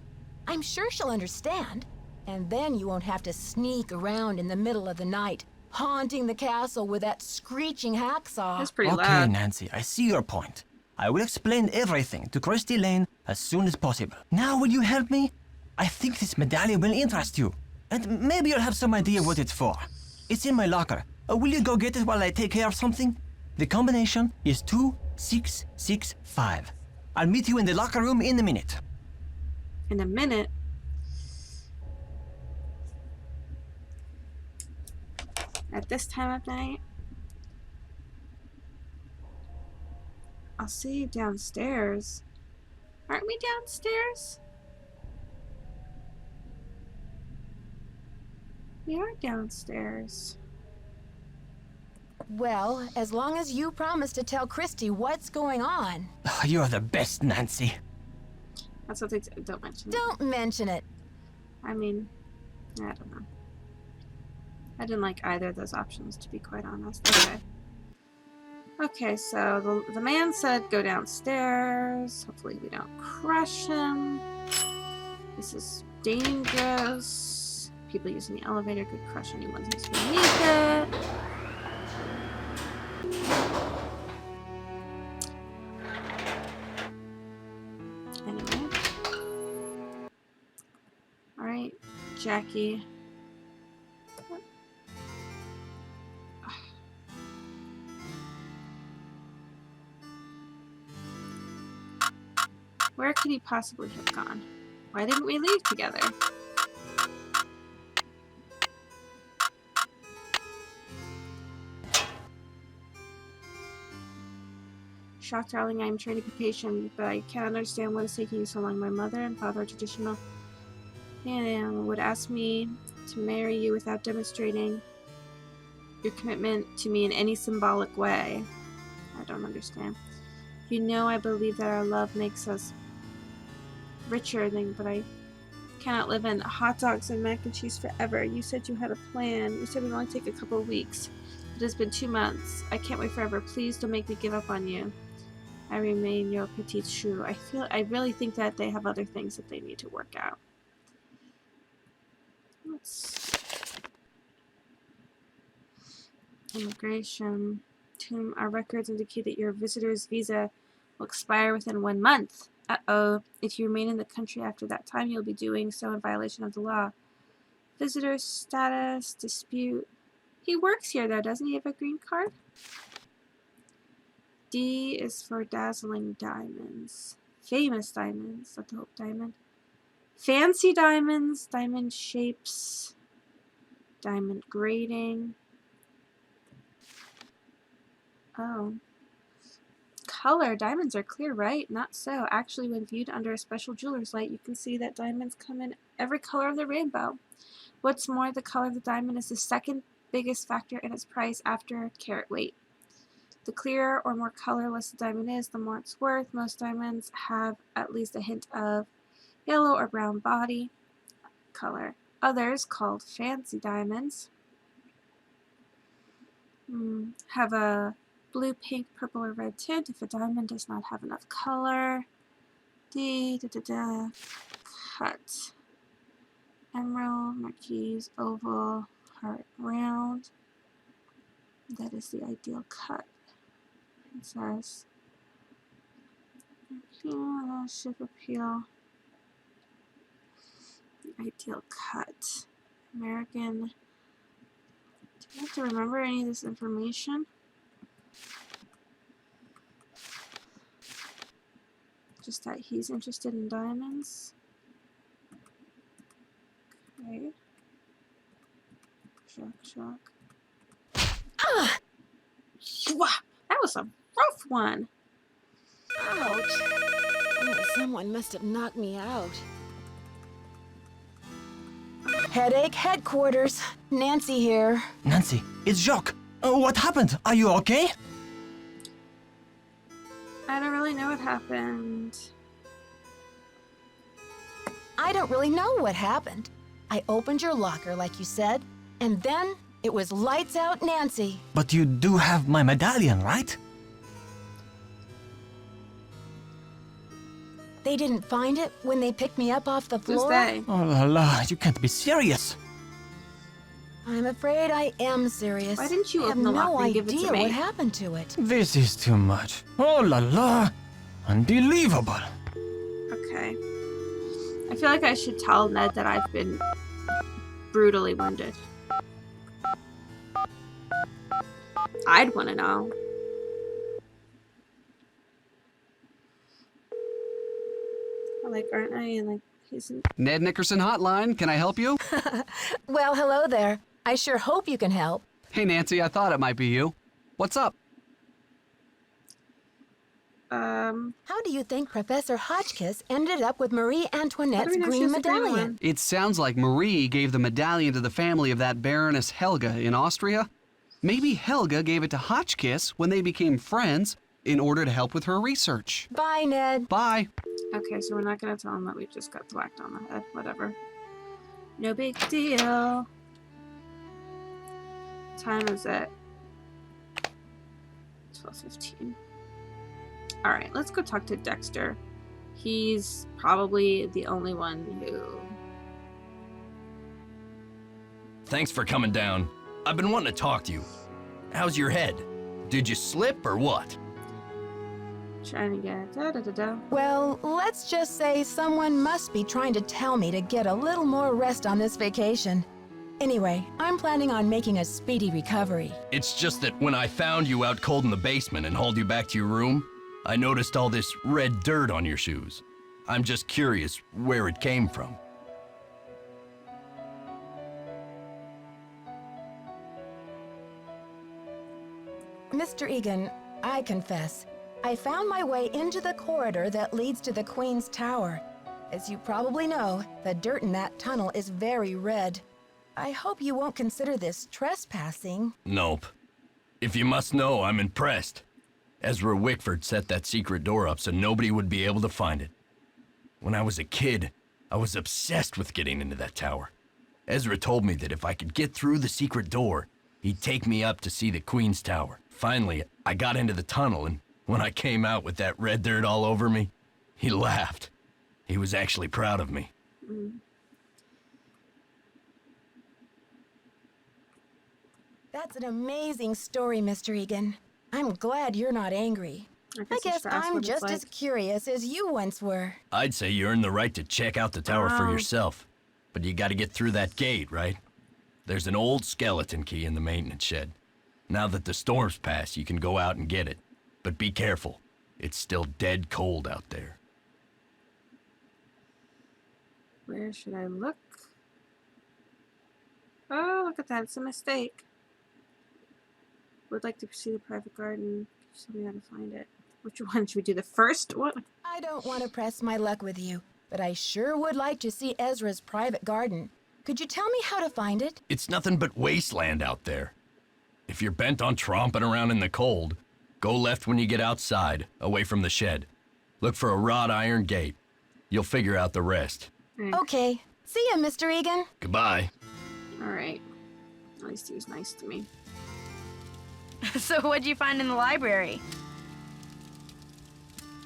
I'm sure she'll understand, and then you won't have to sneak around in the middle of the night, haunting the castle with that screeching hacksaw. That's pretty Okay, loud. Nancy, I see your point. I will explain everything to Christy Lane as soon as possible. Now, will you help me? I think this medallion will interest you, and maybe you'll have some idea what it's for. It's in my locker. Will you go get it while I take care of something? The combination is 2665. I'll meet you in the locker room in a minute. In a minute. At this time of night. I'll see you downstairs. Aren't we downstairs? We are downstairs. Well, as long as you promise to tell Christy what's going on. You're the best, Nancy. That's what they don't mention. Don't mention it. I mean, I don't know. I didn't like either of those options, to be quite honest. Okay. Okay, so the man said go downstairs. Hopefully we don't crush him. This is dangerous. People using the elevator could crush anyone who's beneath it. Anyway. Alright, Jackie. Where could he possibly have gone? Why didn't we leave together? Shocked, darling, I am trying to be patient, but I can't understand what is taking you so long. My mother and father are traditional and would ask me to marry you without demonstrating your commitment to me in any symbolic way. I don't understand. You know I believe that our love makes us richer, but I cannot live in hot dogs and mac and cheese forever. You said you had a plan. You said it would only take a couple of weeks. It has been 2 months. I can't wait forever. Please don't make me give up on you. I remain your petite chou. I really think that they have other things that they need to work out. Immigration. Our records indicate that your visitor's visa will expire within 1 month. Uh-oh. If you remain in the country after that time, you'll be doing so in violation of the law. Visitor status, dispute. He works here, though. Doesn't he have a green card? D is for dazzling diamonds. Famous diamonds. Not the Hope Diamond. Fancy diamonds. Diamond shapes. Diamond grading. Oh. Color. Diamonds are clear, right? Not so. Actually, when viewed under a special jeweler's light, you can see that diamonds come in every color of the rainbow. What's more, the color of the diamond is the second biggest factor in its price after carat weight. The clearer or more colorless the diamond is, the more it's worth. Most diamonds have at least a hint of yellow or brown body color. Others, called fancy diamonds, have a blue, pink, purple, or red tint if a diamond does not have enough color. Cut. Emerald, marquise, oval, heart, round. That is the ideal cut. It says, ship appeal. The ideal cut. American. Do you have to remember any of this information? Just that he's interested in diamonds. Okay. Shock. Ah! That was a rough one. Ouch. Oh, someone must have knocked me out. Headache headquarters. Nancy here. Nancy, it's Jacques. What happened? Are you okay? I don't really know what happened. I don't really know what happened. I opened your locker like you said, and then it was lights out Nancy. But you do have my medallion, right? They didn't find it when they picked me up off the floor? Who's they? Oh la la, you can't be serious. I'm afraid I am serious. Why didn't you I have open the no locker and give it to idea me? what happened to it. This is too much. Oh la la. Unbelievable. Okay. I feel like I should tell Ned that I've been brutally wounded. I'd want to know. Like, aren't I? And like, he's in. Ned Nickerson Hotline, can I help you? Well, hello there. I sure hope you can help. Hey, Nancy, I thought it might be you. What's up? How do you think Professor Hotchkiss ended up with Marie How do Antoinette's we know she green has a green medallion? one? It sounds like Marie gave the medallion to the family of that Baroness Helga in Austria. Maybe Helga gave it to Hotchkiss when they became friends in order to help with her research. Bye, Ned. Bye. Okay, so we're not gonna tell him that we just got whacked on the head. Whatever. No big deal. Time is it? 12:15. Alright, let's go talk to Dexter. He's probably the only one who... Thanks for coming down. I've been wanting to talk to you. How's your head? Did you slip or what? Trying to get da-da-da-da. Well, let's just say someone must be trying to tell me to get a little more rest on this vacation. Anyway, I'm planning on making a speedy recovery. It's just that when I found you out cold in the basement and hauled you back to your room, I noticed all this red dirt on your shoes. I'm just curious where it came from. Mr. Egan, I confess, I found my way into the corridor that leads to the Queen's Tower. As you probably know, the dirt in that tunnel is very red. I hope you won't consider this trespassing. Nope. If you must know, I'm impressed. Ezra Wickford set that secret door up so nobody would be able to find it. When I was a kid, I was obsessed with getting into that tower. Ezra told me that if I could get through the secret door, he'd take me up to see the Queen's Tower. Finally, I got into the tunnel, and when I came out with that red dirt all over me, he laughed. He was actually proud of me. That's an amazing story, Mr. Egan. I'm glad you're not angry. I guess I'm just as curious as you once were. I'd say you earned the right to check out the tower for yourself, but you gotta get through that gate, right? There's an old skeleton key in the maintenance shed. Now that the storm's passed, you can go out and get it. But be careful. It's still dead cold out there. Where should I look? Oh, look at that. It's a mistake. Would like to pursue the private garden. Show me how to find it. Which one should we do? The first one? I don't want to press my luck with you, but I sure would like to see Ezra's private garden. Could you tell me how to find it? It's nothing but wasteland out there. If you're bent on tromping around in the cold, go left when you get outside, away from the shed. Look for a wrought iron gate. You'll figure out the rest. Okay. See ya, Mr. Egan. Goodbye. Alright. At least he was nice to me. So what'd you find in the library?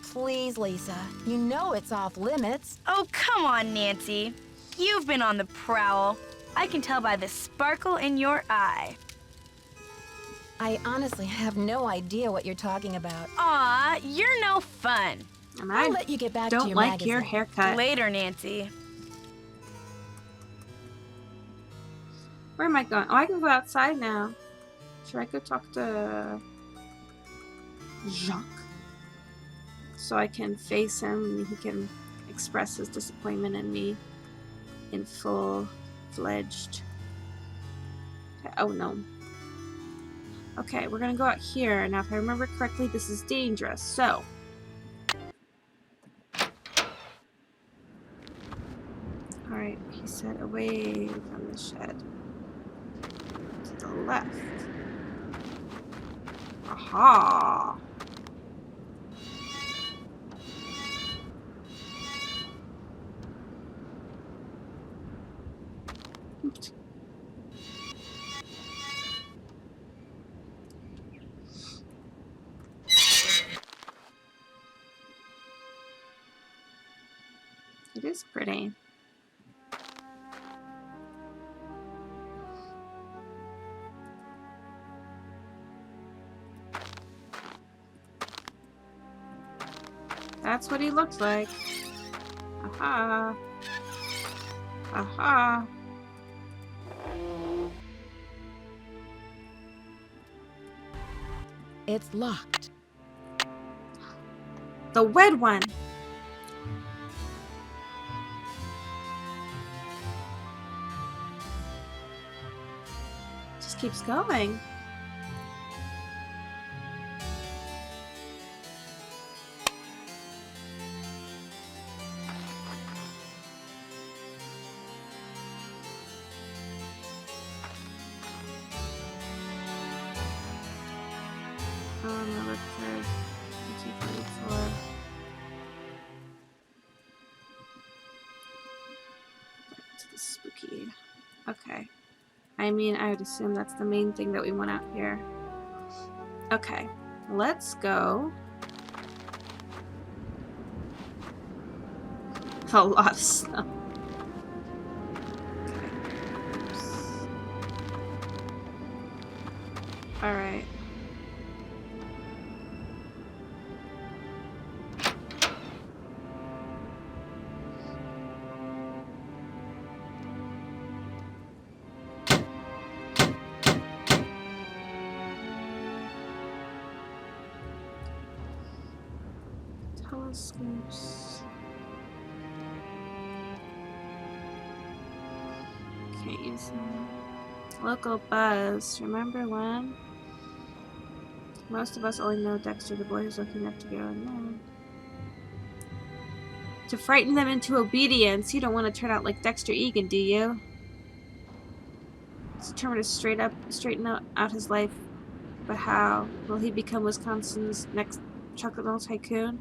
Please, Lisa. You know it's off limits. Oh, come on, Nancy. You've been on the prowl. I can tell by the sparkle in your eye. I honestly have no idea what you're talking about. Aw, you're no fun. And I'll I let you get back to don't your like magazine. your haircut. Later, Nancy. Where am I going? Oh, I can go outside now. Should I go talk to Jacques? So I can face him and he can express his disappointment in me in full-fledged. Okay. Oh no. Okay, we're gonna go out here. Now, if I remember correctly, this is dangerous. So. Alright, he said away from the shed. To the left. Aha! Oops. It is pretty. That's what he looked like. Aha. Aha. It's locked. The red one. Just keeps going. Look for 244. Back to the spooky. Okay. I mean, I would assume that's the main thing that we want out here. Okay. Let's go. A lot of snow. Okay. Oops. Alright. Telescopes. Can't use them. Local buzz. Remember when? Most of us only know Dexter, the boy who's looking up to go in there. To frighten them into obedience. You don't want to turn out like Dexter Egan, do you? He's determined to straighten out his life. But how? Will he become Wisconsin's next chocolate milk tycoon?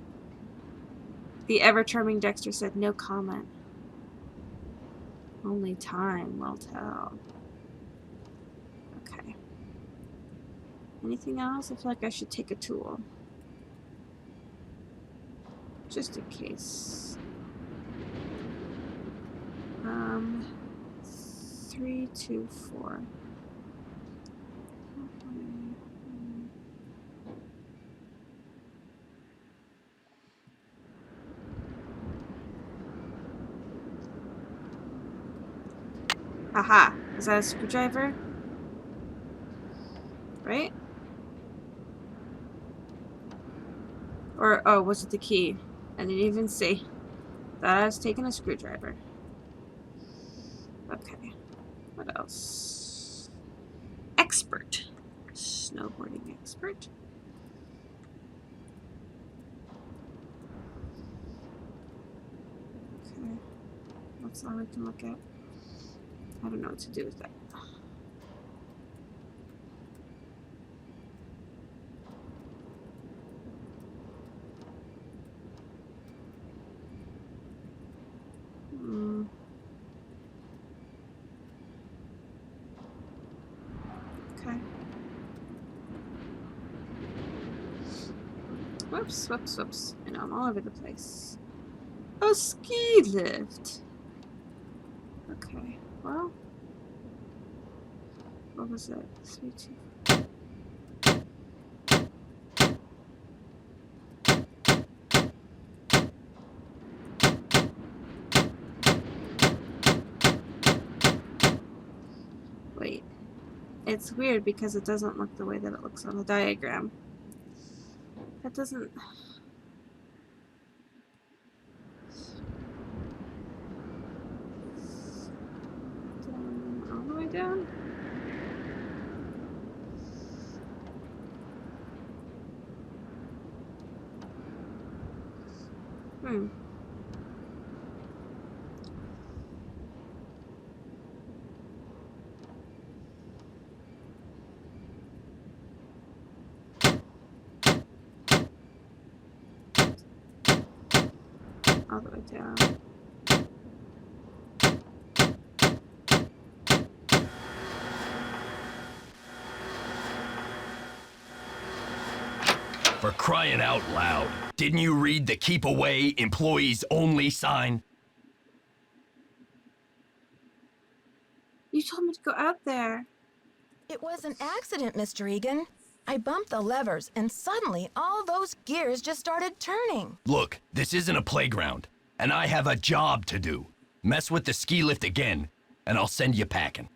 The ever-charming Dexter said no comment. Only time will tell. Okay. Anything else? I feel like I should take a tool. Just in case. 3, 2, 4. Aha! Is that a screwdriver? Right? Or, oh, was it the key? I didn't even see. Thought I was taking a screwdriver. Okay. What else? Expert. Snowboarding expert. Okay. That's all we can look at. I don't know what to do with that. Okay. Whoops, whoops, whoops. I know, I'm all over the place. Oh, ski lift. Okay, well. What was it? 3, 2. Wait. It's weird because it doesn't look the way that it looks on the diagram. That doesn't... Down, all the way down? All the way down. For crying out loud. Didn't you read the keep away, employees only sign? You told me to go out there. It was an accident, Mr. Egan. I bumped the levers, and suddenly all those gears just started turning. Look, this isn't a playground, and I have a job to do. Mess with the ski lift again, and I'll send you packing.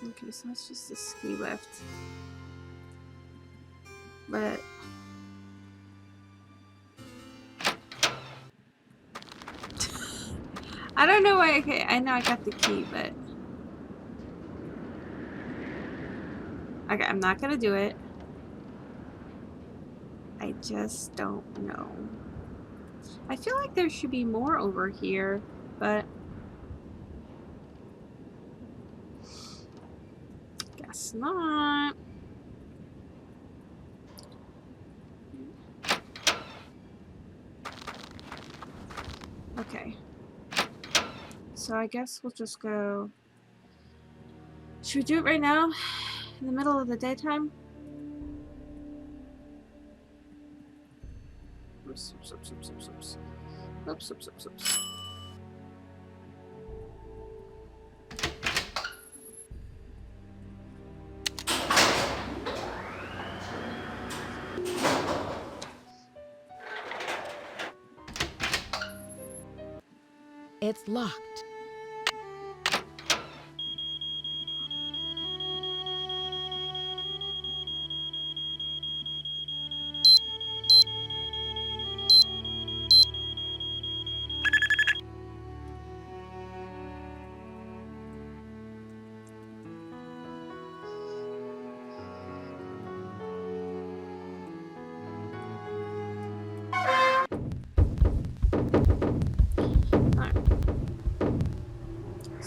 Okay, so it's just a ski lift. But... I don't know why. Okay, I know I got the key, but... Okay, I'm not gonna do it. I just don't know. I feel like there should be more over here, but... Guess not. Okay. So I guess we'll just go... Should we do it right now? In the middle of the daytime? Oops, oops, oops, oops, oops, oops. Oops, oops, oops, oops. It's locked.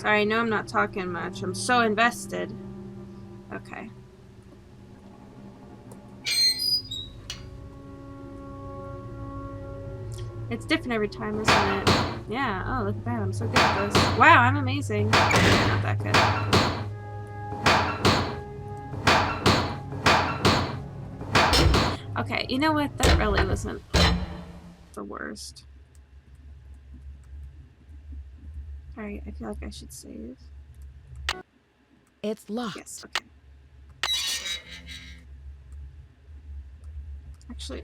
Sorry, I know I'm not talking much. I'm so invested. Okay. It's different every time, isn't it? Yeah. Oh, look at that. I'm so good at this. Wow, I'm amazing. Not that good. Okay, you know what? That really wasn't the worst. Alright, I feel like I should save. It's locked. Yes, okay. Actually,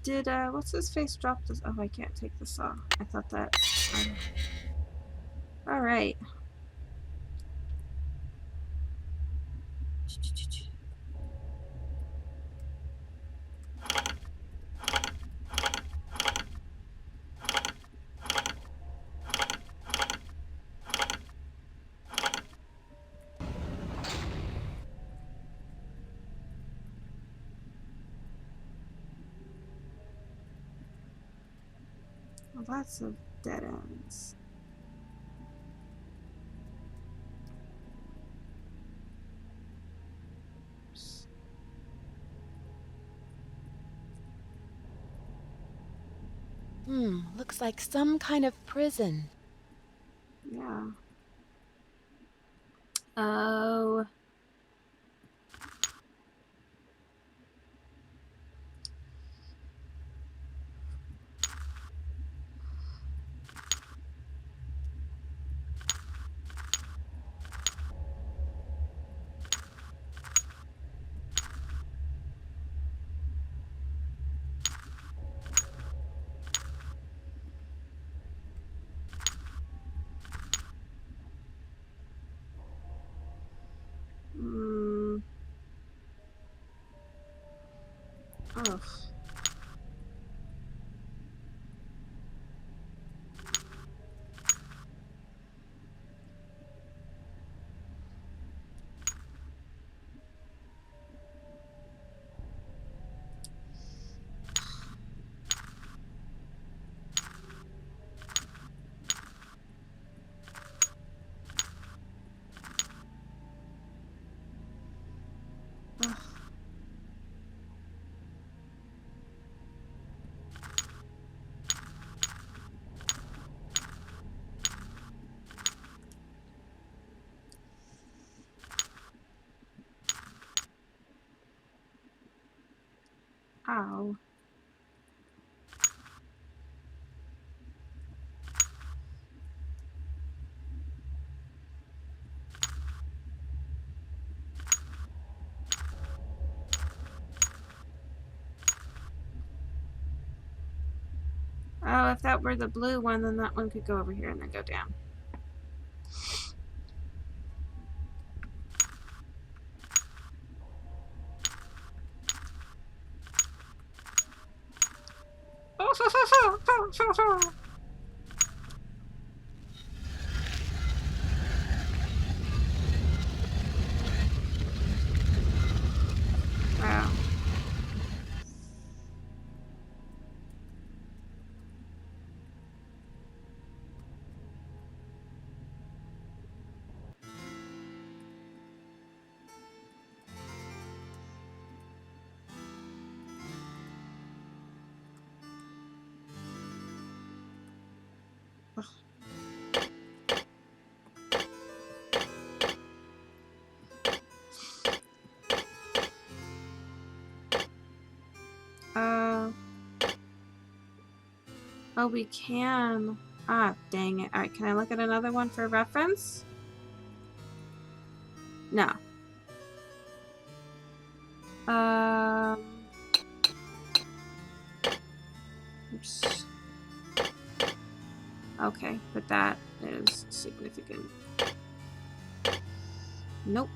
did, what's his face drop this? Oh, I can't take this off. I thought that. Alright. Lots of dead ends. Looks like some kind of prison. Yeah. Oh. Ugh. Ugh. Ow. Oh, if that were the blue one, then that one could go over here and then go down. Wow. Oh, we can. Ah, dang it. Alright, can I look at another one for reference? No. Oops. Okay, but that is significant. Nope.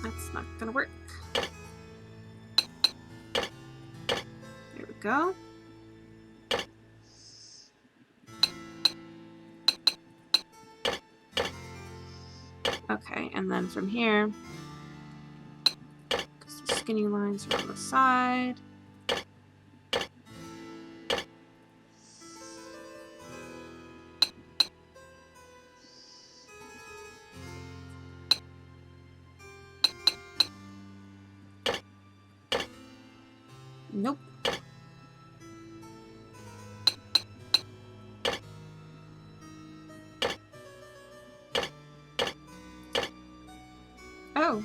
That's not gonna work. There we go. Okay, and then from here, because the skinny lines are on the side. Nope. Oh.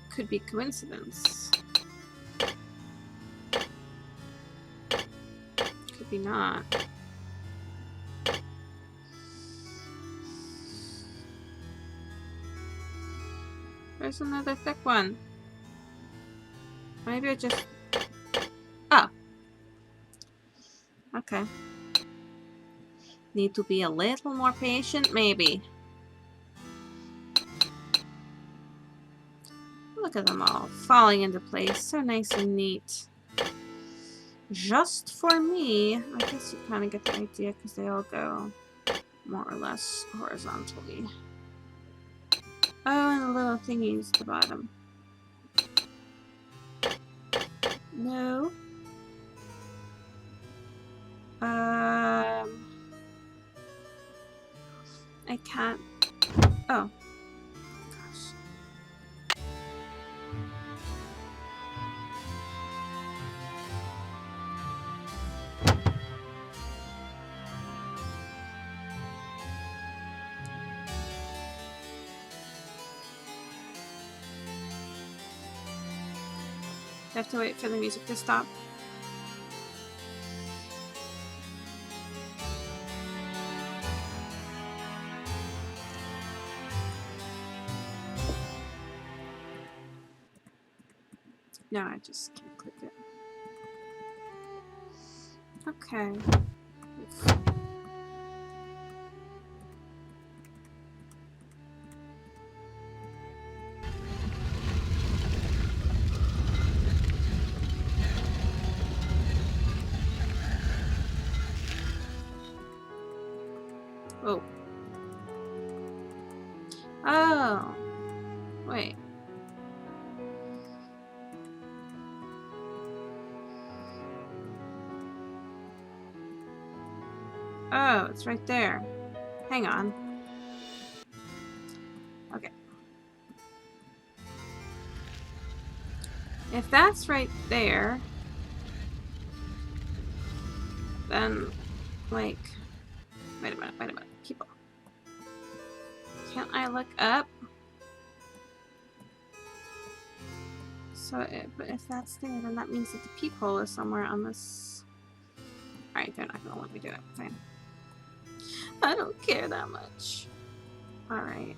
Could be coincidence. Could be not. There's another thick one. Maybe I just... Oh. Okay. Need to be a little more patient, maybe. Look at them all falling into place. So nice and neat. Just for me. I guess you kind of get the idea because they all go more or less horizontally. Oh, and the little thingies at the bottom. No. I can't. Oh. Gosh. I have to wait for the music to stop. No, I just can't click it. Okay. Oh. Oh. Wait. Oh, it's right there. Hang on. Okay. If that's right there, then, like, wait a minute, people. Can't I look up? So, but if that's there, then that means that the peephole is somewhere on this. Alright, they're not gonna let me do it. Fine. I don't care that much. Alright.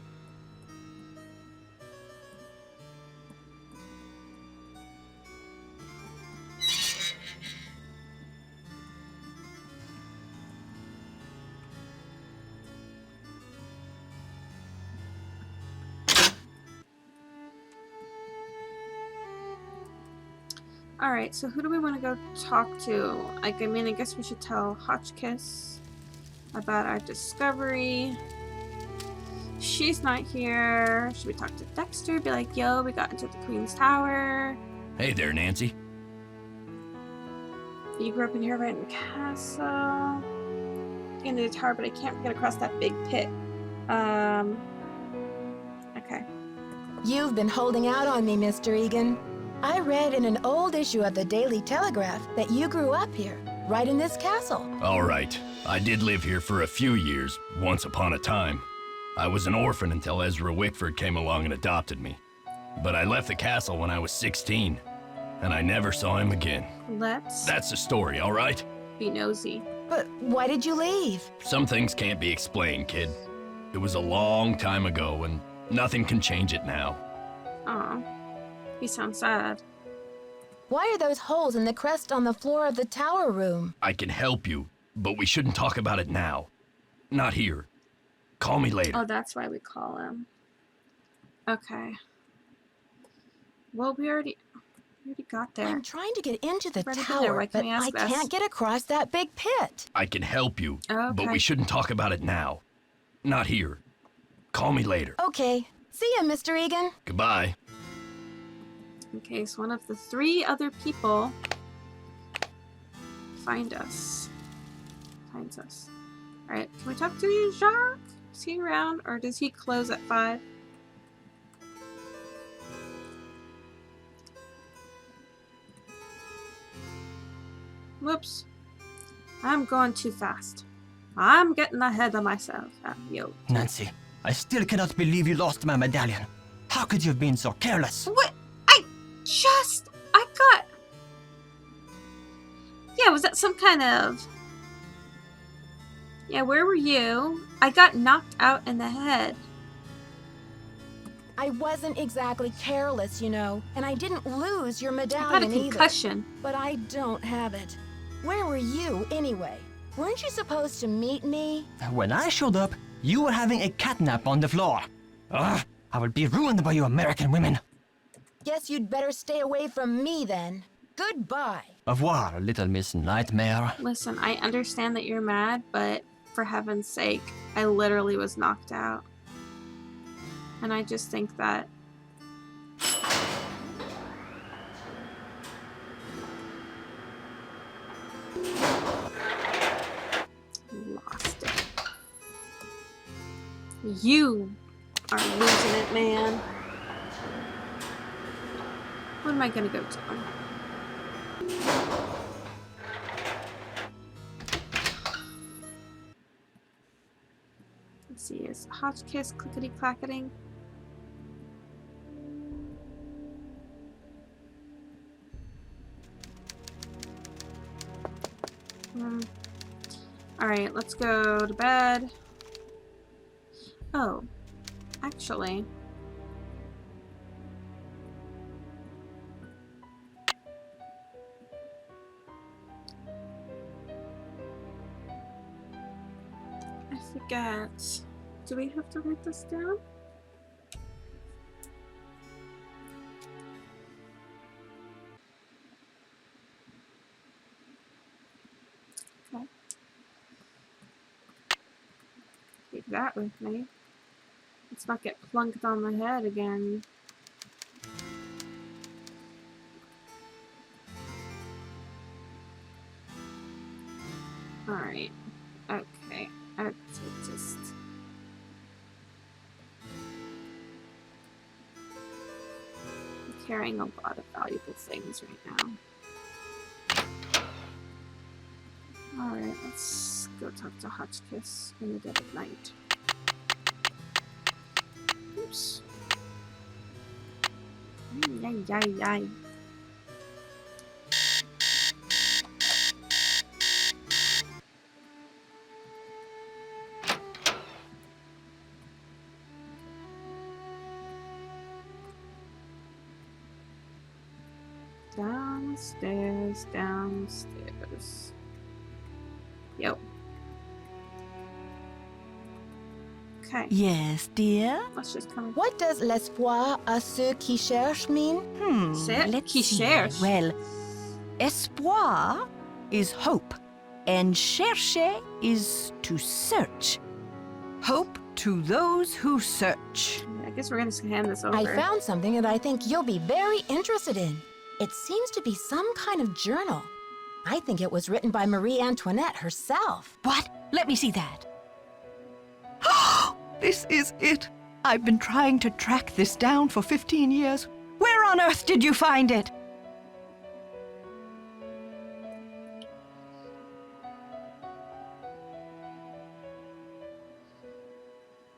Alright, so who do we want to go talk to? Like, I mean, I guess we should tell Hotchkiss about our discovery. She's not here. Should we talk to Dexter? Be like, yo, we got into the Queen's Tower. Hey there, Nancy. You grew up in here, right in the castle. Into the tower, but I can't get across that big pit. Okay. You've been holding out on me, Mr. Egan. I read in an old issue of the Daily Telegraph that you grew up here, right in this castle. All right. I did live here for a few years, once upon a time. I was an orphan until Ezra Wickford came along and adopted me. But I left the castle when I was 16, and I never saw him again. Let's That's the story, all right? be nosy. But why did you leave? Some things can't be explained, kid. It was a long time ago, and nothing can change it now. Aw. You sound sad. Why are those holes in the crest on the floor of the tower room? I can help you, but we shouldn't talk about it now. Not here. Call me later. Oh, that's why we call him. Okay. Well, we already got there. I'm trying to get into the Right over there. tower, Why but can't we ask I Bess? can't get across that big pit. I can help you, Okay. but we shouldn't talk about it now. Not here. Call me later. Okay. See ya, Mr. Egan. Goodbye. In case one of the 3 other people finds us. Alright, can we talk to you, Jacques? Is he around, or does he close at 5? Whoops. I'm going too fast. I'm getting ahead of myself. Yo. Nancy, I still cannot believe you lost my medallion. How could you have been so careless? What? I got... Yeah, was that some kind of... Yeah, where were you? I got knocked out in the head. I wasn't exactly careless, you know, and I didn't lose your I got a medallion either. concussion. But I don't have it. Where were you, anyway? Weren't you supposed to meet me? When I showed up, you were having a catnap on the floor. Ugh, I will be ruined by you American women. Guess you'd better stay away from me then. Goodbye. Au revoir, little Miss Nightmare. Listen, I understand that you're mad, but for heaven's sake, I literally was knocked out. And I just think that... Lost it. You are losing it, man. What am I gonna go to? Let's see, is Hotchkiss clickety-clacketing? Alright, let's go to bed. Oh, actually... I forget. Do we have to write this down? Okay. Keep that with me. Let's not get plunked on the head again. Alright. Okay. I have to just... I'm carrying a lot of valuable things right now. Alright, let's go talk to Hotchkiss in the dead of night. Oops. Yay, yay, yay. Downstairs, downstairs. Yo. Okay. Yes, dear? Let's just come. What does l'espoir à ceux qui cherchent mean? Let's Qui see. cherche? Well, espoir is hope, and chercher is to search. Hope to those who search. I guess we're gonna just hand this over. I found something that I think you'll be very interested in. It seems to be some kind of journal. I think it was written by Marie Antoinette herself. What? Let me see that. This is it. I've been trying to track this down for 15 years. Where on earth did you find it?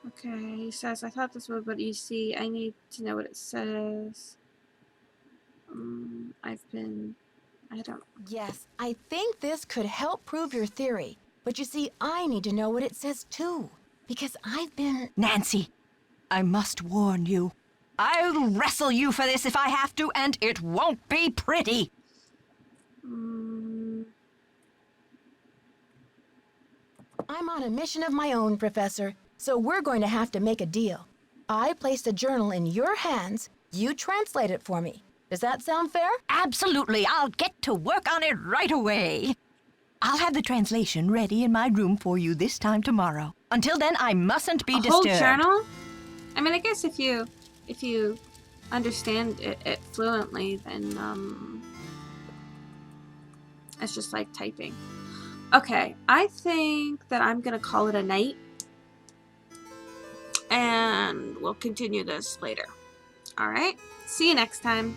Okay, he says, I thought this would, but you see, I need to know what it says. I don't... Yes, I think this could help prove your theory. But you see, I need to know what it says too. Because I've been... Nancy, I must warn you. I'll wrestle you for this if I have to, and it won't be pretty. I'm on a mission of my own, Professor. So we're going to have to make a deal. I place the journal in your hands. You translate it for me. Does that sound fair? Absolutely. I'll get to work on it right away. I'll have the translation ready in my room for you this time tomorrow. Until then, I mustn't be disturbed. Whole journal? I mean, I guess if you understand it fluently, then it's just like typing. Okay, I think that I'm gonna call it a night, and we'll continue this later. All right, see you next time.